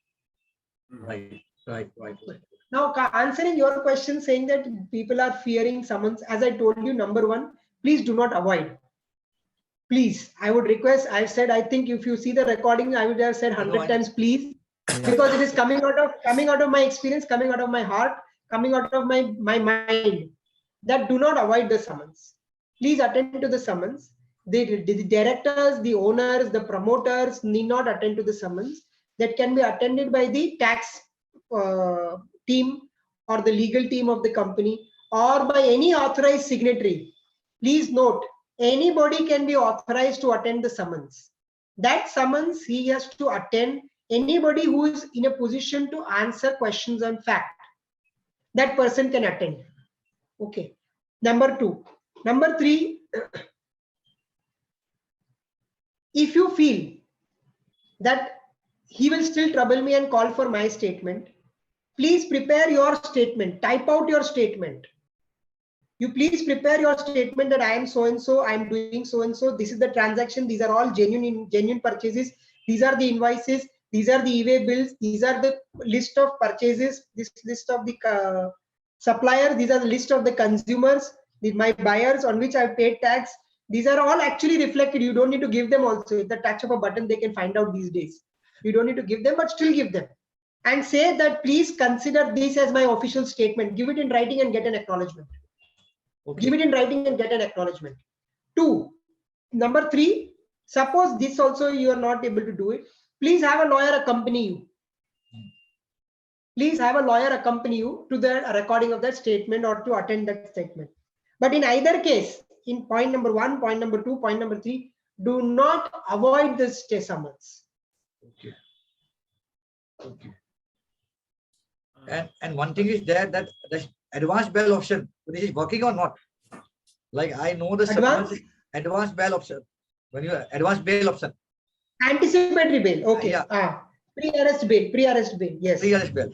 Right. Now, answering your question, saying that people are fearing summons, as I told you, number one, please do not avoid. Please, I would request. I've said, I think if you see the recording, I would have said 100 times, please, because it is coming out of my experience, coming out of my heart, coming out of my mind. That do not avoid the summons. Please attend to the summons. The directors, the owners, the promoters need not attend to the summons. That can be attended by the tax team or the legal team of the company or by any authorized signatory. Please note, anybody can be authorized to attend the summons. That summons he has to attend. Anybody who is in a position to answer questions on fact, that person can attend. Okay. Number 2. Number 3, if you feel that he will still trouble me and call for my statement, please prepare your statement. Type out your statement. You please prepare your statement that I am so and so, I am doing so and so. This is the transaction. These are all genuine purchases. These are the invoices. These are the e-way bills. These are the list of purchases. This list of the suppliers. These are the list of the consumers. My buyers on which I paid tax. These are all actually reflected. You don't need to give them also. At the touch of a button, they can find out these days. You don't need to give them, but still give them. And say that please consider this as my official statement. Give it in writing and get an acknowledgement. Okay. Give it in writing and get an acknowledgement. 2. Number 3, suppose this also you are not able to do it. Please have a lawyer accompany you. Please have a lawyer accompany you to the recording of that statement or to attend that statement. But in either case, in point number 1, point number 2, point number 3, do not avoid the stay summons. Okay. And one thing is there that the advanced bail option, this is working or not? Like I know the advanced bail option. When you advanced bail option. Anticipatory bail. Okay. Yeah. Pre-arrest bail. Yes. Pre-arrest bail.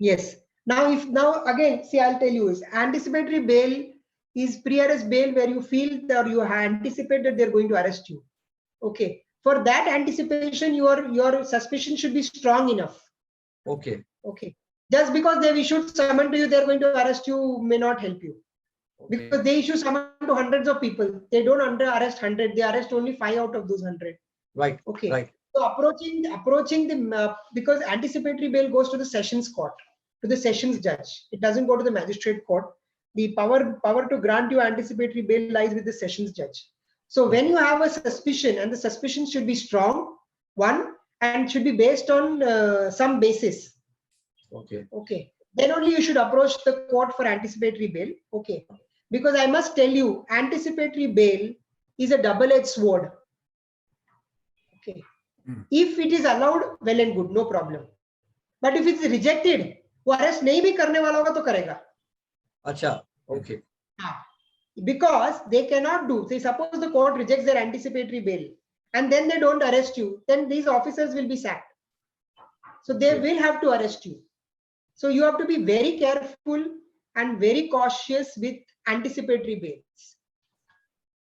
Yes. Now again, see, I'll tell you is anticipatory bail is pre-arrest bail where you feel or you anticipate that they're going to arrest you. Okay. For that anticipation, your suspicion should be strong enough. Okay. Just because they've issued summon to you, they're going to arrest you may not help you. Okay. Because they issue summon to hundreds of people. They don't arrest 100. They arrest only 5 out of those 100. Right. Okay. Right. So approaching the because anticipatory bail goes to the sessions court, to the sessions judge. It doesn't go to the magistrate court. The power to grant you anticipatory bail lies with the sessions judge. So when you have a suspicion, and the suspicion should be strong, one, and should be based on some basis. Okay. Then only you should approach the court for anticipatory bail. Okay. Because I must tell you, anticipatory bail is a double-edged sword. Okay. If it is allowed, well and good, no problem. But if it's rejected, वो arrest नहीं भी करने वाला होगा तो करेगा. अच्छा. Okay. Because they cannot do. Say, suppose the court rejects their anticipatory bail and then they don't arrest you, then these officers will be sacked. So they will have to arrest you. So you have to be very careful and very cautious with anticipatory bails.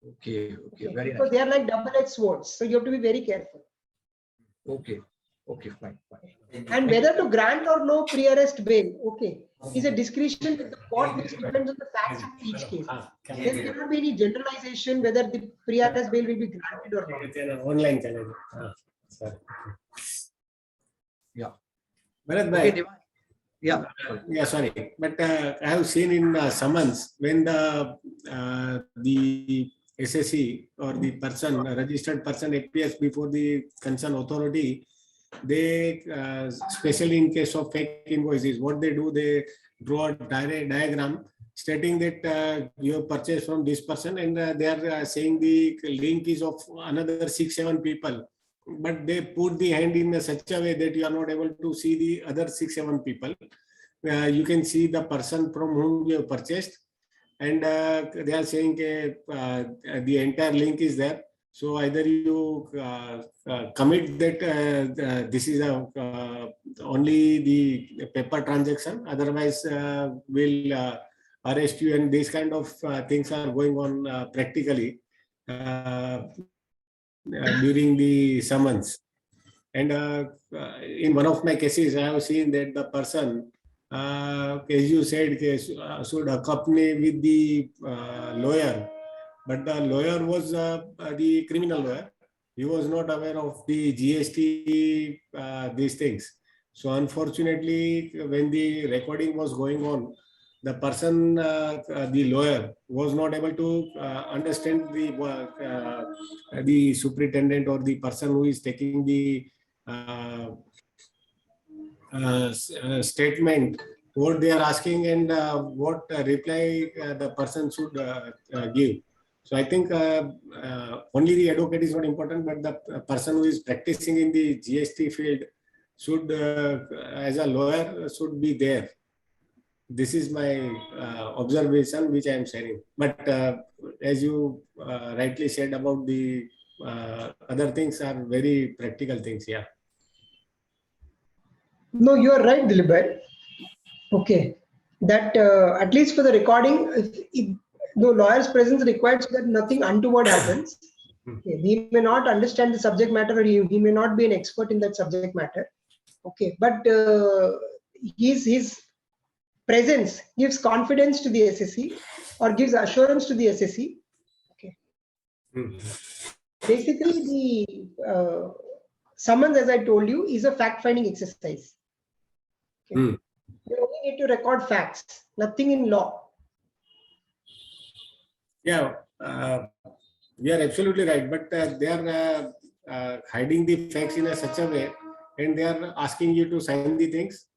Okay. Very because nice. they are like double-edged swords. So you have to be very careful. Okay. Okay, fine. And whether to grant or no pre-arrest bail, okay, is a discretion with the court which depends on the facts of each case. There cannot be any generalization whether the pre-arrest bail will be granted or not. Online channel. Sorry. Yeah. Bharat Okay, bhai, yeah. yeah, sorry, but I have seen in summons when the SSC or the person, registered person appears before the concerned authority, they, especially in case of fake invoices, what they do, they draw a diagram stating that you have purchased from this person, and they are saying the link is of another 6-7 people. But they put the hand in such a way that you are not able to see the other 6-7 people. You can see the person from whom you have purchased, and they are saying the entire link is there. So either you commit that this is only the paper transaction, otherwise we'll arrest you, and these kind of things are going on practically during the summons. And in one of my cases, I have seen that the person, as you said, should accompany with the lawyer, but the lawyer was the criminal lawyer. He was not aware of the GST, these things. So unfortunately, when the recording was going on, the person, the lawyer, was not able to understand the superintendent or the person who is taking the statement, what they are asking, and what reply the person should give. So I think only the advocate is not important, but the person who is practicing in the GST field should, as a lawyer, should be there. This is my observation which I am sharing. But as you rightly said about the other things are very practical things. Yeah. No, you are right, Dilip bhai. Okay, that at least for the recording, if the lawyer's presence required so that nothing untoward happens. Okay. He may not understand the subject matter, or he may not be an expert in that subject matter. Okay, but his presence gives confidence to the SSC or gives assurance to the SSC. Okay. Basically, the summons, as I told you, is a fact-finding exercise. Okay. You only need to record facts, nothing in law. Yeah, we are absolutely right. But they are hiding the facts in such a way, and they are asking you to sign the things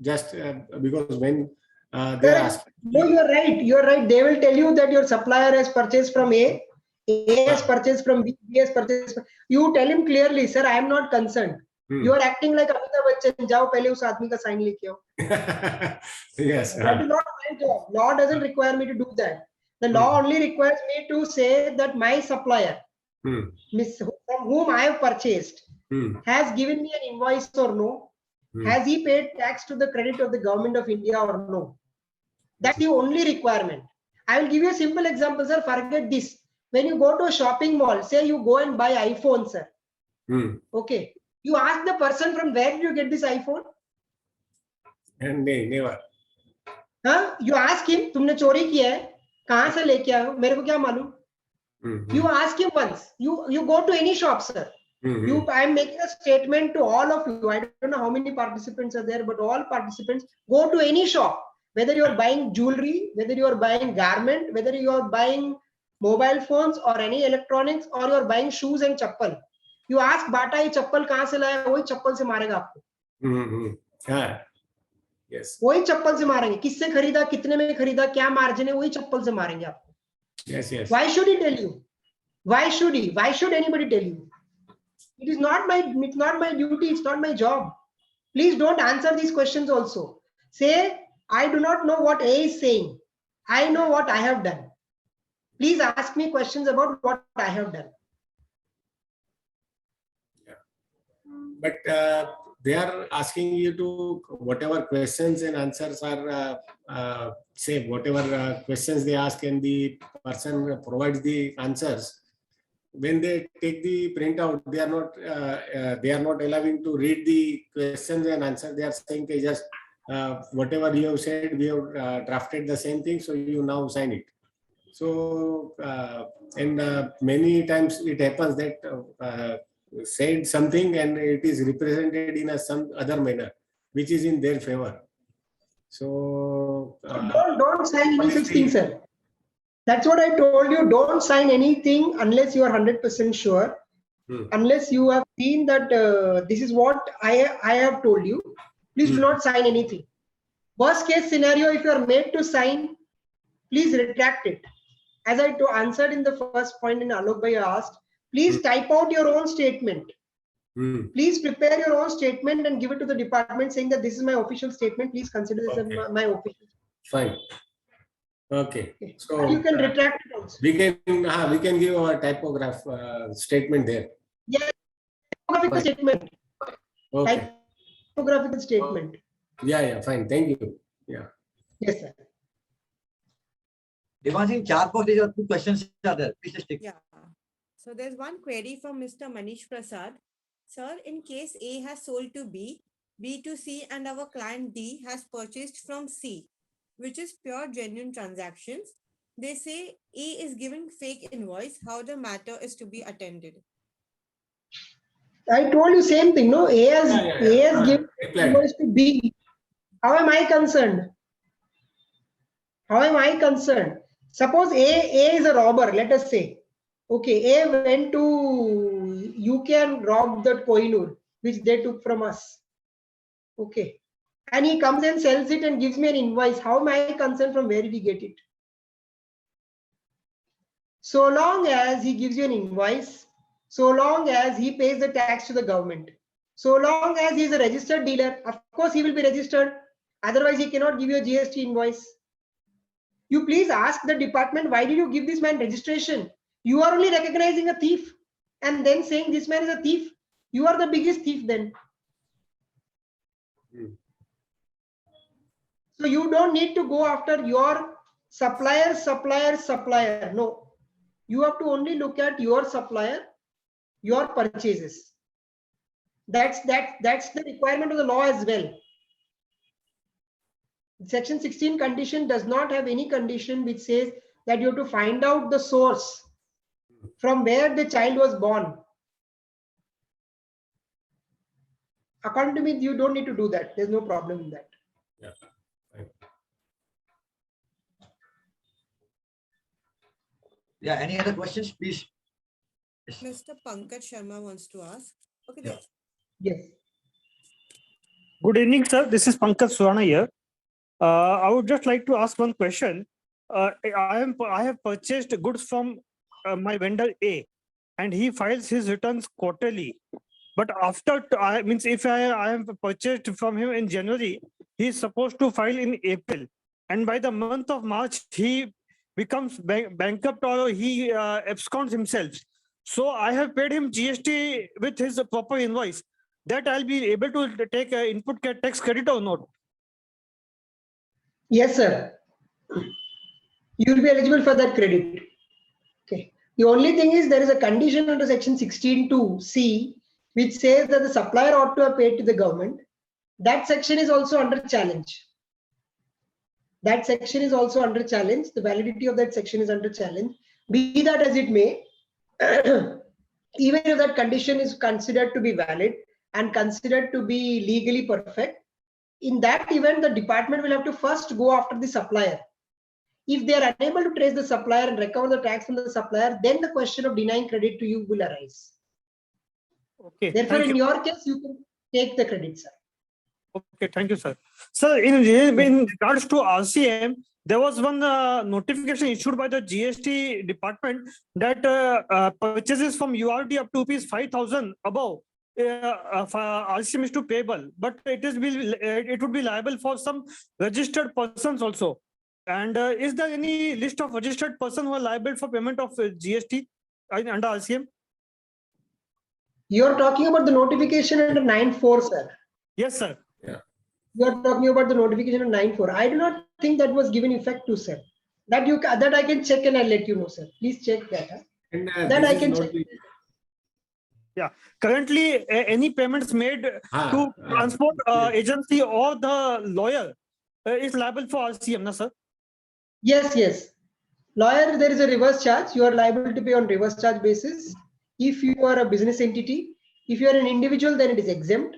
just because when they are asking. No, you are right. You are right. They will tell you that your supplier has purchased from A has purchased from B has purchased from. You tell him clearly, sir, I am not concerned. You are acting like Amitabh Bachchan. Jao pehle us aadmi ka sign leke aao. Yes. That is not my job. Law doesn't require me to do that. The law only requires me to say that my supplier, from whom I have purchased, has given me an invoice or no. Has he paid tax to the credit of the government of India or no? That's the only requirement. I will give you a simple example, sir. Forget this. When you go to a shopping mall, say you go and buy iPhone, sir. Okay. You ask the person from where did you get this iPhone? And never. Huh? You ask him, तुमने चोरी किया है, कहाँ से लेके आए हो? मेरे को क्या मालूम? You ask him once. You go to any shop, sir. I am making a statement to all of you. I don't know how many participants are there, but all participants go to any shop. Whether you are buying jewelry, whether you are buying garment, whether you are buying mobile phones or any electronics, or you are buying shoes and chappal. You ask Bata, ये चप्पल कहाँ से लाया? वही चप्पल से मारेगा आपको. Yes. वही चप्पल से मारेंगे. किससे खरीदा, कितने में खरीदा, क्या मार्जिन है, वही चप्पल से मारेंगे आपको. Yes, yes. Why should he tell you? Why should he? Why should anybody tell you? It is not my duty. It's not my job. Please don't answer these questions also. Say, I do not know what A is saying. I know what I have done. Please ask me questions about what I have done. Yeah. But they are asking you to, whatever questions and answers are, say, whatever questions they ask and the person provides the answers, when they take the printout, they are not allowing to read the questions and answers. They are saying they just whatever you have said, we have drafted the same thing, so you now sign it. So and many times it happens that said something and it is represented in some other manner, which is in their favor. So don't sign any such thing, sir. That's what I told you. Don't sign anything unless you are 100% sure. Unless you have seen that this is what I have told you. Please do not sign anything. Worst case scenario, if you are made to sign, please retract it. As I answered in the first point in Aalok Bhai asked, please type out your own statement. Please prepare your own statement and give it to the department saying that this is my official statement. Please consider this as my official. Fine. Okay. So you can retract it also. We can give our typograph statement there. Yeah, typographical statement. Okay. Typographical statement. Yeah, fine. Thank you. Yeah. Yes, sir. Devansh, in chat box, there are 2 questions are there. Please just take. Yeah. So there's one query from Mr. Manish Prasad. Sir, in case A has sold to B, B to C, and our client D has purchased from C, which is pure genuine transactions, they say A is giving fake invoice, how the matter is to be attended. I told you same thing, no? A has given invoice to B. How am I concerned? How am I concerned? Suppose A is a robber, let us say. Okay, A went to UK and robbed that Kohinoor, which they took from us. Okay. And he comes and sells it and gives me an invoice. How am I concerned from where did he get it? So long as he gives you an invoice, so long as he pays the tax to the government, so long as he is a registered dealer, of course he will be registered. Otherwise, he cannot give you a GST invoice. You please ask the department, why did you give this man registration? You are only recognizing a thief and then saying this man is a thief. You are the biggest thief then. So you don't need to go after your supplier. No, you have to only look at your supplier, your purchases. That's the requirement of the law as well. Section 16 condition does not have any condition which says that you have to find out the source from where the child was born. According to me, you don't need to do that. There's no problem in that. Yeah. Yeah, any other questions, please? Mr. Pankaj Sharma wants to ask. Okay. Yeah. Yes. Good evening, sir. This is Pankaj Surana here. I would just like to ask one question. I have purchased goods from my vendor A, and he files his returns quarterly. But after if I have purchased from him in January, he is supposed to file in April, and by the month of March he becomes bankrupt or he absconds himself. So I have paid him GST with his proper invoice. That I'll be able to take input tax credit or not? Yes, sir. You will be eligible for that credit. Okay. The only thing is there is a condition under section 16(2)(c) which says that the supplier ought to have paid to the government. That section is also under challenge. That section is also under challenge. The validity of that section is under challenge. Be that as it may, even if that condition is considered to be valid and considered to be legally perfect, in that event, the department will have to first go after the supplier. If they are unable to trace the supplier and recover the tax from the supplier, then the question of denying credit to you will arise. Okay. Therefore, in your case, you can take the credit, sir. Okay, thank you, sir. Sir, in regards to RCM, there was one notification issued by the GST department that purchases from URD up to ₹5,000 above RCM is to payable, but it would be liable for some registered persons also. And is there any list of registered persons who are liable for payment of GST under RCM? You are talking about the notification under 9(4), sir. Yes, sir. Yeah. You are talking about the notification under 9(4). I do not think that was given effect to, sir. That I can check and I'll let you know, sir. Please check that. And Then I this is can not check. the Currently, any payments made to transport agency or the lawyer is liable for RCM, na sir? Yes, yes. Lawyer, there is a reverse charge. You are liable to pay on reverse charge basis. If you are a business entity, if you are an individual, then it is exempt.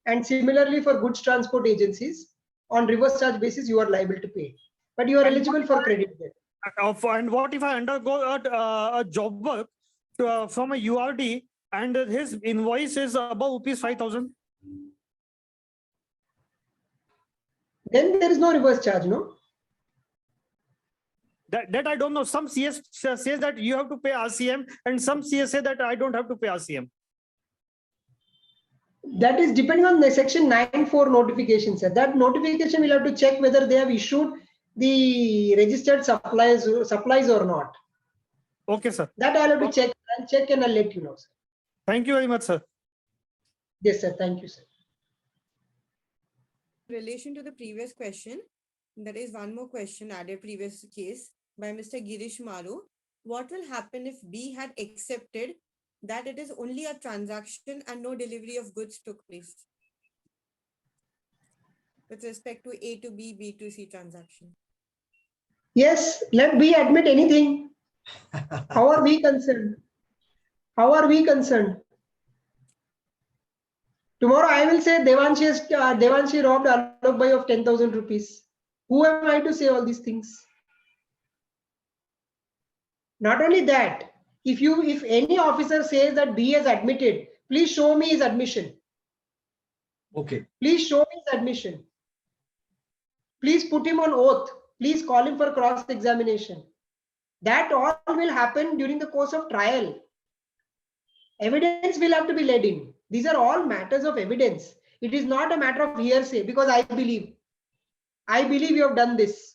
And similarly for goods transport agencies, on reverse charge basis, you are liable to pay. But you are And eligible for credit there. And what if I undergo a job work from a URD and his invoice is above rupees 5,000? Then there is no reverse charge, no? That I don't know. Some CS says that you have to pay RCM, and some CS say that I don't have to pay RCM. That is depending on the section 9(4) notification, sir. That notification will have to check whether they have issued the registered supplies or not. Okay, sir. That I'll have to check. I'll check and I'll let you know, sir. Thank you very much, sir. Yes, sir. Thank you, sir. In relation to the previous question, there is one more question added previous case by Mr. Girish Maru. What will happen if B had accepted that it is only a transaction and no delivery of goods took place with respect to A to B, B to C transaction? Yes, let B admit anything. How are we concerned? How are we concerned? Tomorrow I will say Devanshi robbed Aalok Bhai of 10,000 rupees. Who am I to say all these things? Not only that, if any officer says that B has admitted, please show me his admission. Okay. Please show me his admission. Please put him on oath. Please call him for cross-examination. That all will happen during the course of trial. Evidence will have to be led in. These are all matters of evidence. It is not a matter of hearsay because I believe you have done this.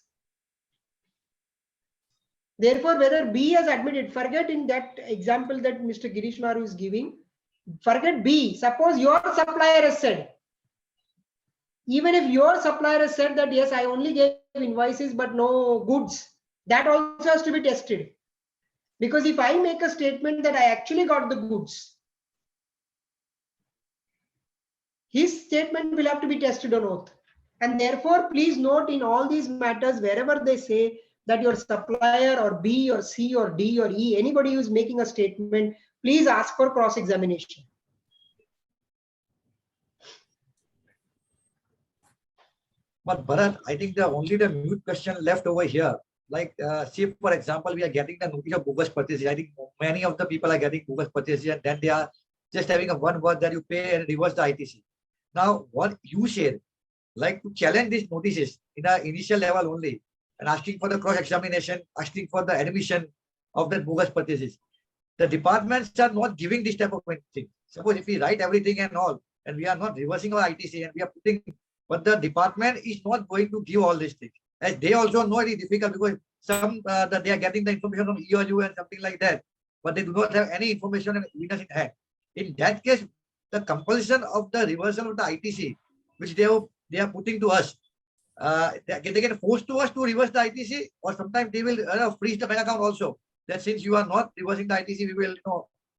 Therefore, whether B has admitted, forget in that example that Mr. Girish Maru is giving, forget B. Suppose your supplier has said, even if your supplier has said that, yes, I only gave invoices but no goods, that also has to be tested. Because if I make a statement that I actually got the goods, his statement will have to be tested on oath. And therefore, please note in all these matters, wherever they say that your supplier or B or C or D or E, anybody who is making a statement, please ask for cross-examination. But Bharat, I think the mute question left over here. Like, see, for example, we are getting the notice of bogus purchases. I think many of the people are getting bogus purchases, and then they are just having a one word that you pay and reverse the ITC. Now, what you said, like to challenge these notices in an initial level only, and asking for the cross-examination, asking for the admission of the bogus purchases. The departments are not giving this type of thing. Suppose if we write everything and all, and we are not reversing our ITC and we are putting, but the department is not going to give all these things. As they also know it is difficult because that they are getting the information from EOU and something like that, but they do not have any information and evidence in hand. In that case, the compulsion of the reversal of the ITC, which they are putting to us, they can force to us to reverse the ITC, or sometimes they will freeze the bank account also. That since you are not reversing the ITC, we will,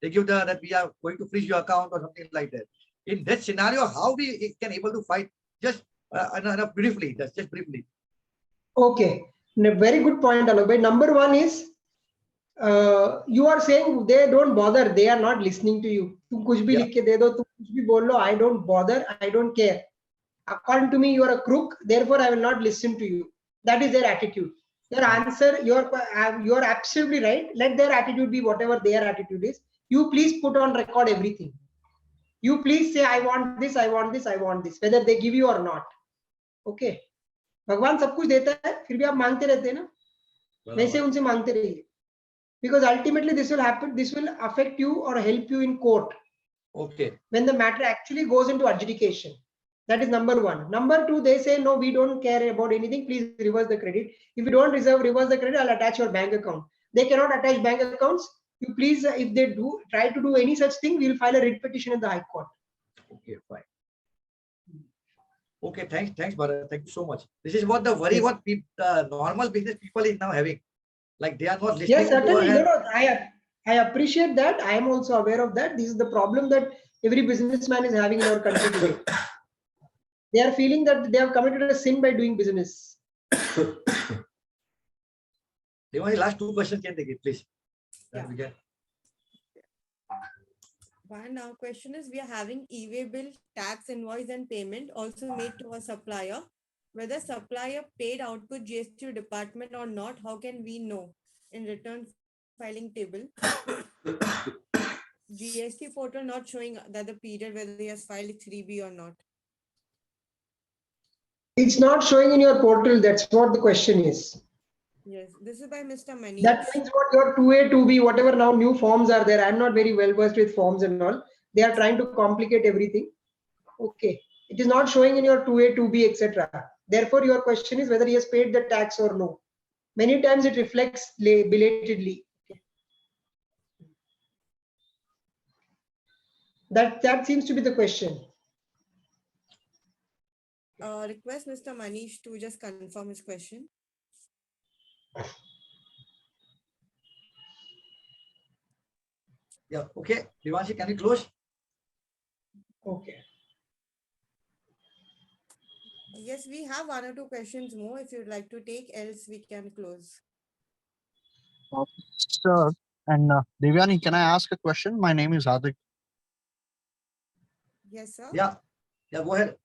they give that we are going to freeze your account or something like that. In that scenario, how we can able to fight? Just briefly, just briefly. Okay, very good point, Aalok. Number one is, you are saying they don't bother, they are not listening to you. तुम कुछ भी लिख के दे दो, तुम कुछ भी बोल लो, I don't bother, I don't care. According to me, you are a crook, therefore I will not listen to you. That is their attitude. Your answer, you are absolutely right. Let their attitude be whatever their attitude is. You please put on record everything. You please say, I want this, I want this, I want this, whether they give you or not. Okay. भगवान सब कुछ देता है, फिर भी आप मांगते रहते हैं ना, वैसे उनसे मांगते रहिए. Because ultimately this will happen, this will affect you or help you in court. Okay. When the matter actually goes into adjudication. That is number one. Number two, they say, no, we don't care about anything. Please reverse the credit. If you don't reverse the credit, I'll attach your bank account. They cannot attach bank accounts. You please, if they do try to do any such thing, we'll file a writ petition in the High Court. Okay, fine. Okay, thanks, Bharat. Thank you so much. This is what the worry what normal business people is now having. Like they are not listening. Yes, certainly. No, I appreciate that. I am also aware of that. This is the problem that every businessman is having in our country today. They are feeling that they have committed a sin by doing business. Devani, last two questions can take it, please. Yeah. Then we can. One now question is, we are having e-way bill, tax invoice and payment also made to a supplier. Whether supplier paid output GST department or not, how can we know? In return filing table, GST portal not showing that the period whether he has filed 3B or not. It's not showing in your portal. That's what the question is. Yes, this is by Mr. Manish. That means what your 2A, 2B, whatever now new forms are there. I'm not very well versed with forms and all. They are trying to complicate everything. Okay. It is not showing in your 2A, 2B, etc. Therefore, your question is whether he has paid the tax or no. Many times it reflects belatedly. Okay. That seems to be the question. Request Mr. Manish to just confirm his question. Yeah, okay. Devanshi, can you close? Okay. Yes, we have one or two questions more if you'd like to take, else we can close. Sir, and Devyani, can I ask a question? My name is Hadik. Yes, sir. Yeah, go ahead.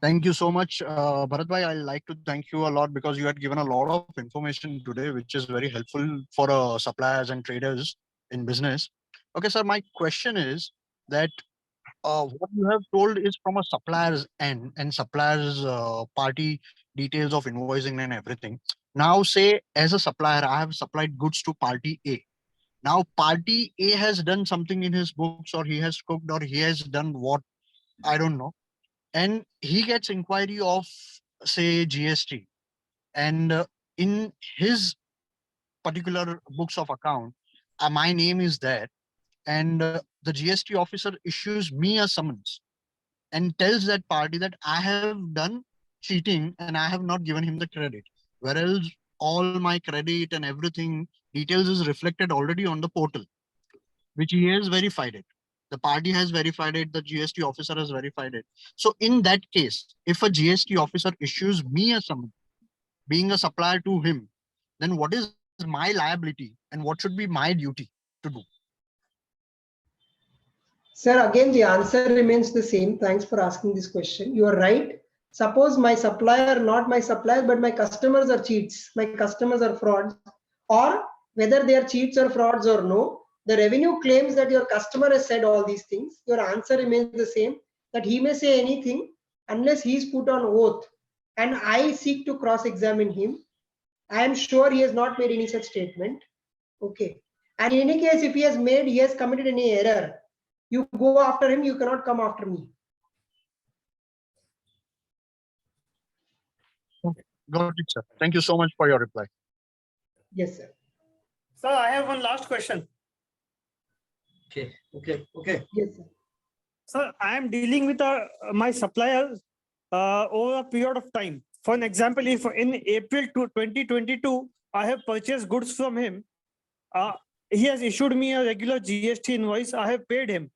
Thank you so much, Bharat bhai. I'd like to thank you a lot because you had given a lot of information today, which is very helpful for suppliers and traders in business. Okay, sir, my question is that what you have told is from a supplier's end and supplier's party details of invoicing and everything. Now, say as a supplier, I have supplied goods to party A. Now, party A has done something in his books, or he has cooked, or he has done what, I don't know. And he gets inquiry of, say, GST. And in his particular books of account, my name is there. And the GST officer issues me a summons and tells that party that I have done cheating and I have not given him the credit. Whereas all my credit and everything details is reflected already on the portal, which he has verified it. The party has verified it, the GST officer has verified it. So in that case, if a GST officer issues me a summons, being a supplier to him, then what is my liability and what should be my duty to do? Sir, again, the answer remains the same. Thanks for asking this question. You are right. Suppose my supplier, not my supplier, but my customers are cheats, my customers are frauds, or whether they are cheats or frauds or no, the revenue claims that your customer has said all these things. Your answer remains the same, that he may say anything unless he is put on oath and I seek to cross-examine him. I am sure he has not made any such statement. Okay. And in any case, if he has committed any error, you go after him, you cannot come after me. Okay, got it, sir. Thank you so much for your reply. Yes, sir. Sir, I have one last question. Okay. Yes, sir. Sir, I am dealing with my suppliers over a period of time. For an example, if in April 2022, I have purchased goods from him, he has issued me a regular GST invoice, I have paid him.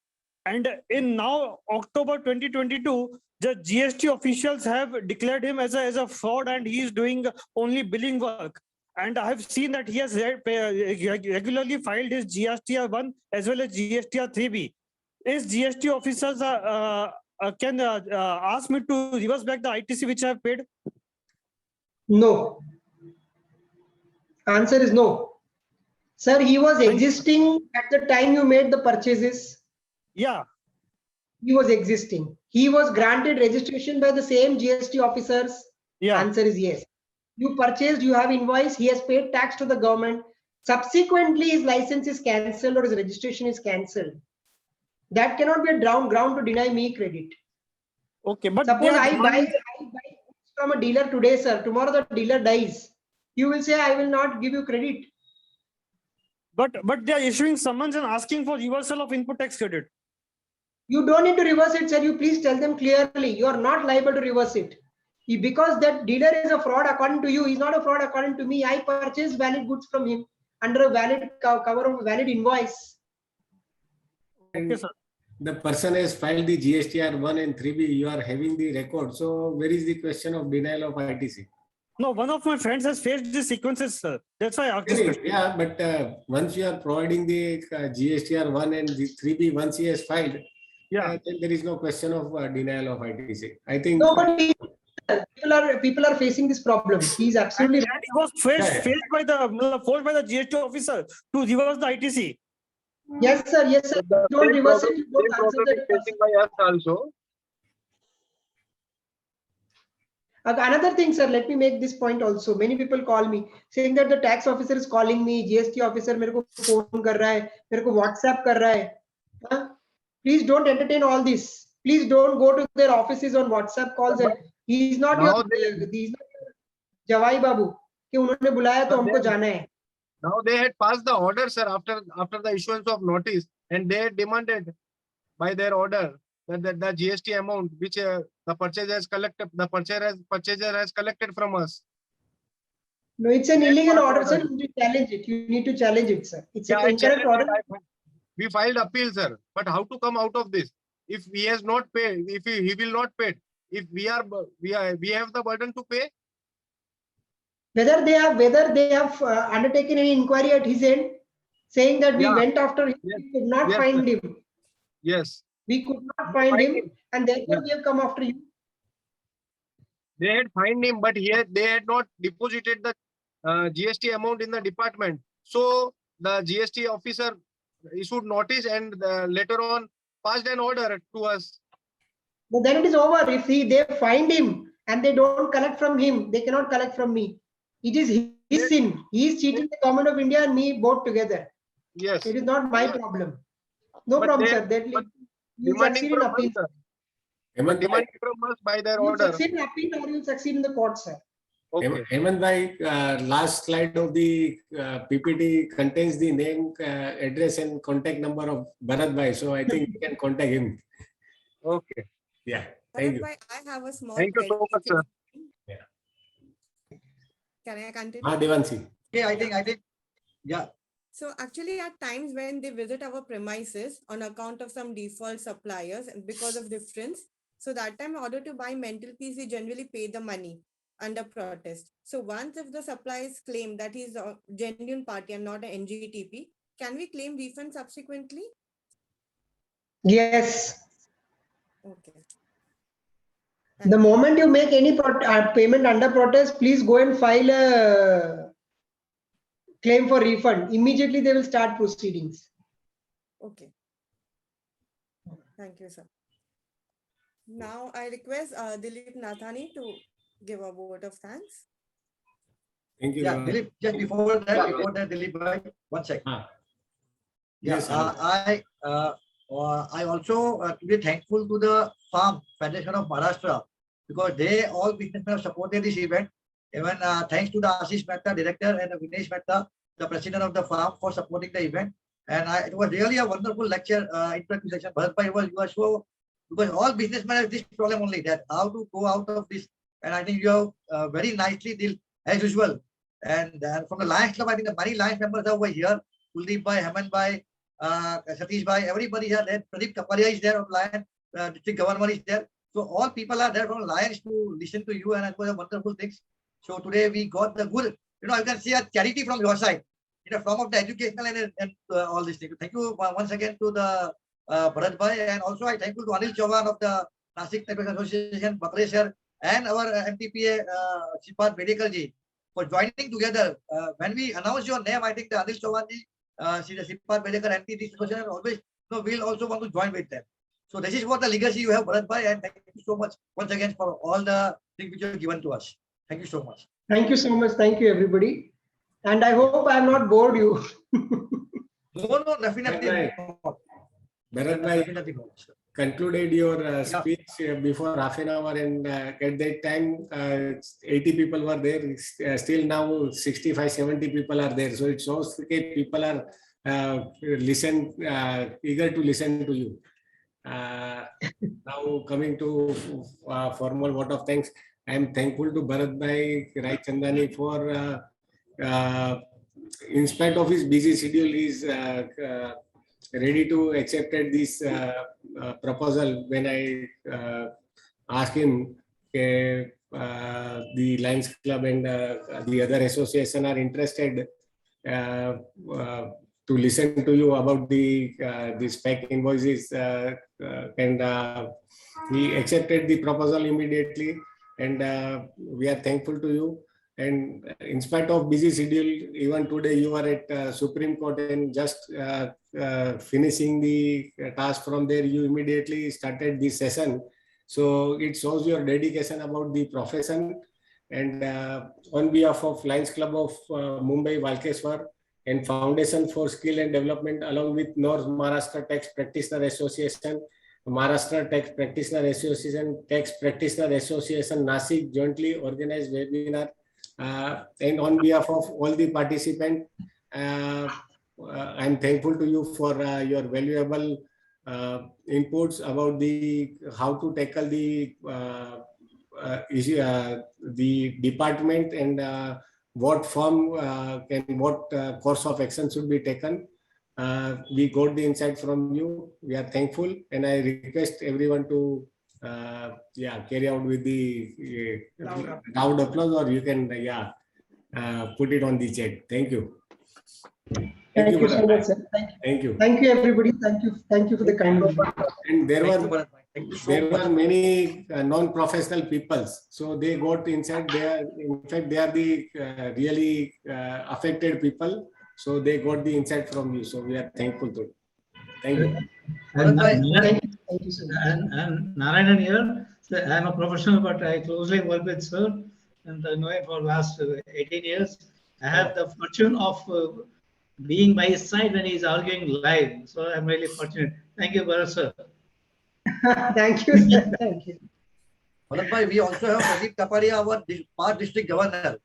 And in now October 2022, the GST officials have declared him as a fraud and he is doing only billing work. And I have seen that he has regularly filed his GSTR 1 as well as GSTR 3B. Is GST officers can ask me to reverse back the ITC which I have paid? No. Answer is no. Sir, he was existing at the time you made the purchases. Yeah. He was existing. He was granted registration by the same GST officers. Yeah. Answer is yes. You purchased, you have invoice, he has paid tax to the government. Subsequently, his license is cancelled or his registration is cancelled. That cannot be a ground to deny me credit. Okay, but suppose I buy from a dealer today, sir. Tomorrow the dealer dies. You will say, I will not give you credit. But they are issuing summons and asking for reversal of input tax credit. You don't need to reverse it, sir. You please tell them clearly. You are not liable to reverse it. Because that dealer is a fraud according to you. He's not a fraud according to me. I purchased valid goods from him. under a valid cover of a valid invoice. Okay, sir. The person has filed the GSTR 1 and 3B, you are having the record. So where is the question of denial of ITC? No, one of my friends has faced these sequences, sir. That's why I asked this question. Yeah, but once you are providing the GSTR 1 and the 3B, once he has filed, Yeah. then there is no question of denial of ITC. I think. No, but people are facing this problem. He's absolutely And he was faced by the GST officer to reverse the ITC. Yes, sir. Yes, sir. Don't reverse it. Don't answer that. Facing by us also. Another thing, sir, let me make this point also. Many people call me saying that the tax officer is calling me, GST officer मेरे को phone कर रहा है, मेरे को WhatsApp कर रहा है. Please don't entertain all this. Please don't go to their offices on WhatsApp calls. And he's not your Jawai Babu कि उन्होंने बुलाया तो हमको जाना है. Now they had passed the order, sir, after the issuance of notice, and they had demanded by their order that the GST amount which the purchaser has collected from us. No, it's an illegal order, sir. You need to challenge it. You need to challenge it, sir. It's an incorrect order. We filed appeal, sir. But how to come out of this? If he has not paid, if he will not pay, if we have the burden to pay. Whether they have undertaken any inquiry at his end, saying that we went after him, we could not find him. Yes. We could not find him, and therefore we have come after you. They had fined him, but they had not deposited the GST amount in the department. So the GST officer issued notice and later on passed an order to us. But then it is over. If they find him and they don't collect from him, they cannot collect from me. It is his sin. He is cheating the government of India and me both together. Yes. It is not my problem. No problem, sir. You succeed in appeal. Demanding from us by their order. You succeed in appeal or you succeed in the court, sir. Okay. Hemant bhai, last slide of the PPT contains the name, address and contact number of Bharat bhai. So I think you can contact him. Okay. Yeah. Thank you. I have a small Thank you so much, sir. Yeah. Can I continue? Devanshi. Yeah, I think, yeah. So actually at times when they visit our premises on account of some default suppliers and because of difference, so that time in order to buy mental peace, we generally pay the money under protest. So once if the suppliers claim that he's a genuine party and not an NGTP, can we claim refund subsequently? Yes. Okay. The moment you make any payment under protest, please go and file a claim for refund. Immediately they will start proceedings. Okay. Thank you, sir. Now I request Dilip Nathani to give a vote of thanks. Thank you. Yeah, Dilip, just before that, Dilip bhai, one second. Yes, I also to be thankful to the Farm Federation of Maharashtra because they all businessmen have supported this event. Even thanks to the Ashish Mehta, director, and Vinesh Mehta, the president of the farm, for supporting the event. And it was really a wonderful lecture, interactive session. Bharat bhai, you are so, because all businessmen have this problem only, that how to go out of this. And I think you have very nicely dealt as usual. And from the Lions Club, I think the many Lions members are over here. Kuldeep bhai, Hemant bhai, Satish bhai, everybody is there. Pradeep Kaparia is there of Lions, district governor is there. So all people are there from Lions to listen to you, and it was a wonderful thing. So today we got the good, you can see a charity from your side in the form of the educational and all these things. Thank you once again to the Bharat bhai, and also I thank you to Anil Chavan of the Nasik Network Association, Bakresher, and our MTPA Sipat Medical ji for joining together. When we announce your name, I think the Anil Chavan ji, Sipat Medical MTPA Association always will also want to join with them. So this is what the legacy you have, Bharat bhai, and thank you so much once again for all the things which you have given to us. Thank you so much. Thank you so much. Thank you, everybody. And I hope I have not bored you. No, definitely not. Bharat bhai concluded your speech before half an hour, and at that time 80 people were there. Still now 65, 70 people are there. So it shows that people are eager to listen to you. Now coming to formal vote of thanks, I am thankful to Bharat bhai, Rai Chandani for in spite of his busy schedule, he is ready to accept this proposal. When I asked him, the Lions Club and the other association are interested to listen to you about these fake invoices, and he accepted the proposal immediately, and we are thankful to you. And in spite of busy schedule, even today you are at Supreme Court and just finishing the task from there, you immediately started this session. So it shows your dedication about the profession. And on behalf of Lions Club of Mumbai, Walkeshwar, and Foundation for Skill and Development, along with North Maharashtra Tax Practitioner Association, Maharashtra Tax Practitioner Association, Tax Practitioner Association, Nasik jointly organized webinar. And on behalf of all the participants, I'm thankful to you for your valuable inputs about how to tackle the issue, the department, and what form what course of action should be taken. We got the insight from you. We are thankful, and I request everyone to carry out with the loud applause, or you can put it on the chat. Thank you. Thank you so much, sir. Thank you. Thank you, everybody. Thank you for the kind words. And there were many non-professional people, so they got inside. In fact, they are the really affected people. So they got the insight from you. So we are thankful to you. Thank you. And thank you so much. And Narayanan here. So I am a professional, but I closely work with sir, and I know him for last 18 years. I have the fortune of being by his side when he is arguing live. So I'm really fortunate. Thank you, Bharat sir. Thank you, sir. Thank you. Bharat bhai, we also have Pradeep Kapadia, our past district governor,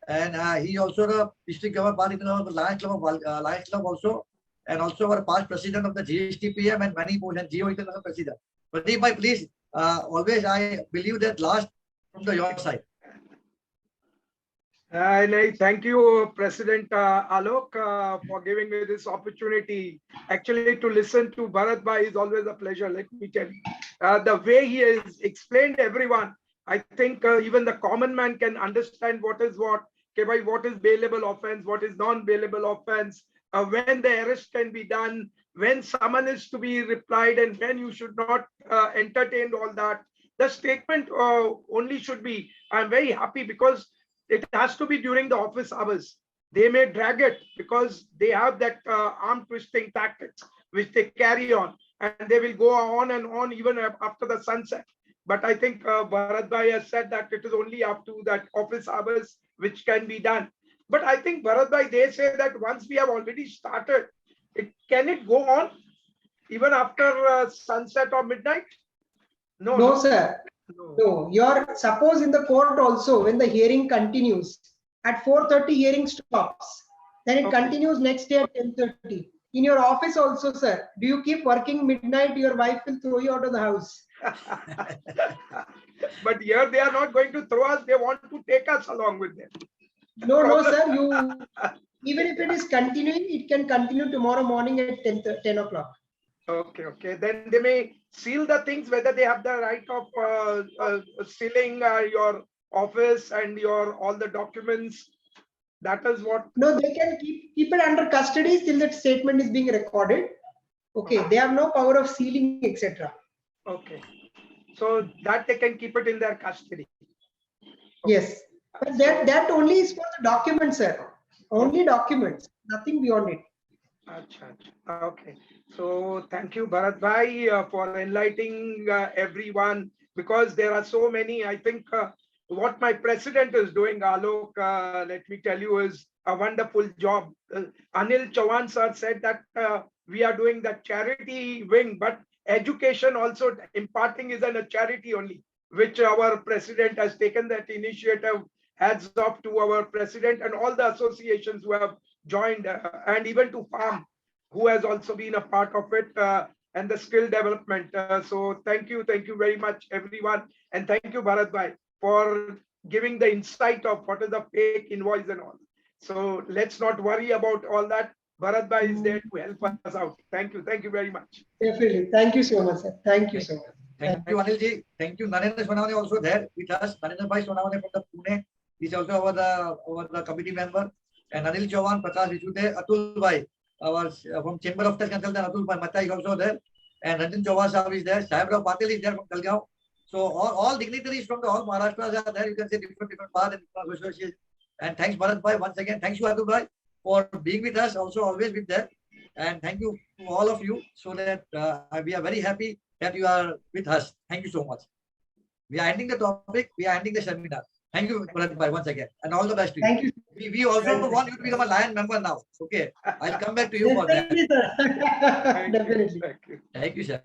and he also the district governor, of the Lions Club also, and also our past president of the GSTPM and many more, and Geo International president. Pradeep bhai, please, always I believe that last from your side. And I thank you, President Aalok, for giving me this opportunity. Actually, to listen to Bharat Bhai is always a pleasure, let me tell you. The way he has explained everyone, I think even the common man can understand what is what is bailable offense, what is non-bailable offense, when the arrest can be done, when someone is to be replied, and when you should not entertain all that. The statement only should be, I'm very happy because it has to be during the office hours. They may drag it because they have that arm twisting tactics which they carry on, and they will go on and on even after the sunset. But I think Bharat Bhai has said that it is only up to that office hours which can be done. But I think Bharat Bhai, they say that once we have already started, can it go on even after sunset or midnight? No, sir. No, you're suppose in the court also, when the hearing continues at 4:30, hearing stops, then it continues next day at 10:30. In your office also, sir, do you keep working midnight? Your wife will throw you out of the house. But here they are not going to throw us, they want to take us along with them. No, sir, even if it is continuing, it can continue tomorrow morning at 10 o'clock. Okay. Then they may seal the things, whether they have the right of sealing your office and all the documents. That is what. No, they can keep it under custody till that statement is being recorded. Okay, they have no power of sealing, etc. Okay, so that they can keep it in their custody. Okay. Yes, but that only is for the documents, sir. Only documents, nothing beyond it. Okay, so thank you, Bharat Bhai, for enlightening everyone, because there are so many. I think what my president is doing, Aalok, let me tell you, is a wonderful job. Anil Chavan sir said that we are doing the charity wing, but education also imparting is a charity only, which our president has taken that initiative. Hats off to our president and all the associations who have joined, and even to farm, who has also been a part of it, and the skill development. So thank you very much, everyone, and thank you, Bharat Bhai, for giving the insight of what is a fake invoice and all. So let's not worry about all that. Bharat Bhai is there to help us out. Thank you. Thank you very much. Definitely. Thank you so much, sir. Thank you so much. Thank you, Anil ji. Thank you. Narendra Sonawane also there with us. Narendra Bhai Sonawane from the Pune. He's also our committee member. And Anil Chavan, Prakash Vishude, Atul Bhai, our from Chamber of Tax Consultant, Atul Bhai Mata is also there. And Ranjan Chavan Sahab is there. Sahibrao Patil is there from Kalgaon. So all dignitaries from the whole Maharashtra are there. You can say different parts and associations. And thanks, Bharat Bhai, once again. Thanks you, Atul Bhai, for being with us, also always with them. And thank you to all of you, so that we are very happy that you are with us. Thank you so much. We are ending the topic. We are ending the seminar. Thank you, Bharat Bhai, once again. And all the best to you. Thank you. We also want you to become a Lion member now. Okay. I'll come back to you for that. Definitely, sir. Definitely. Thank you. Thank you, sir.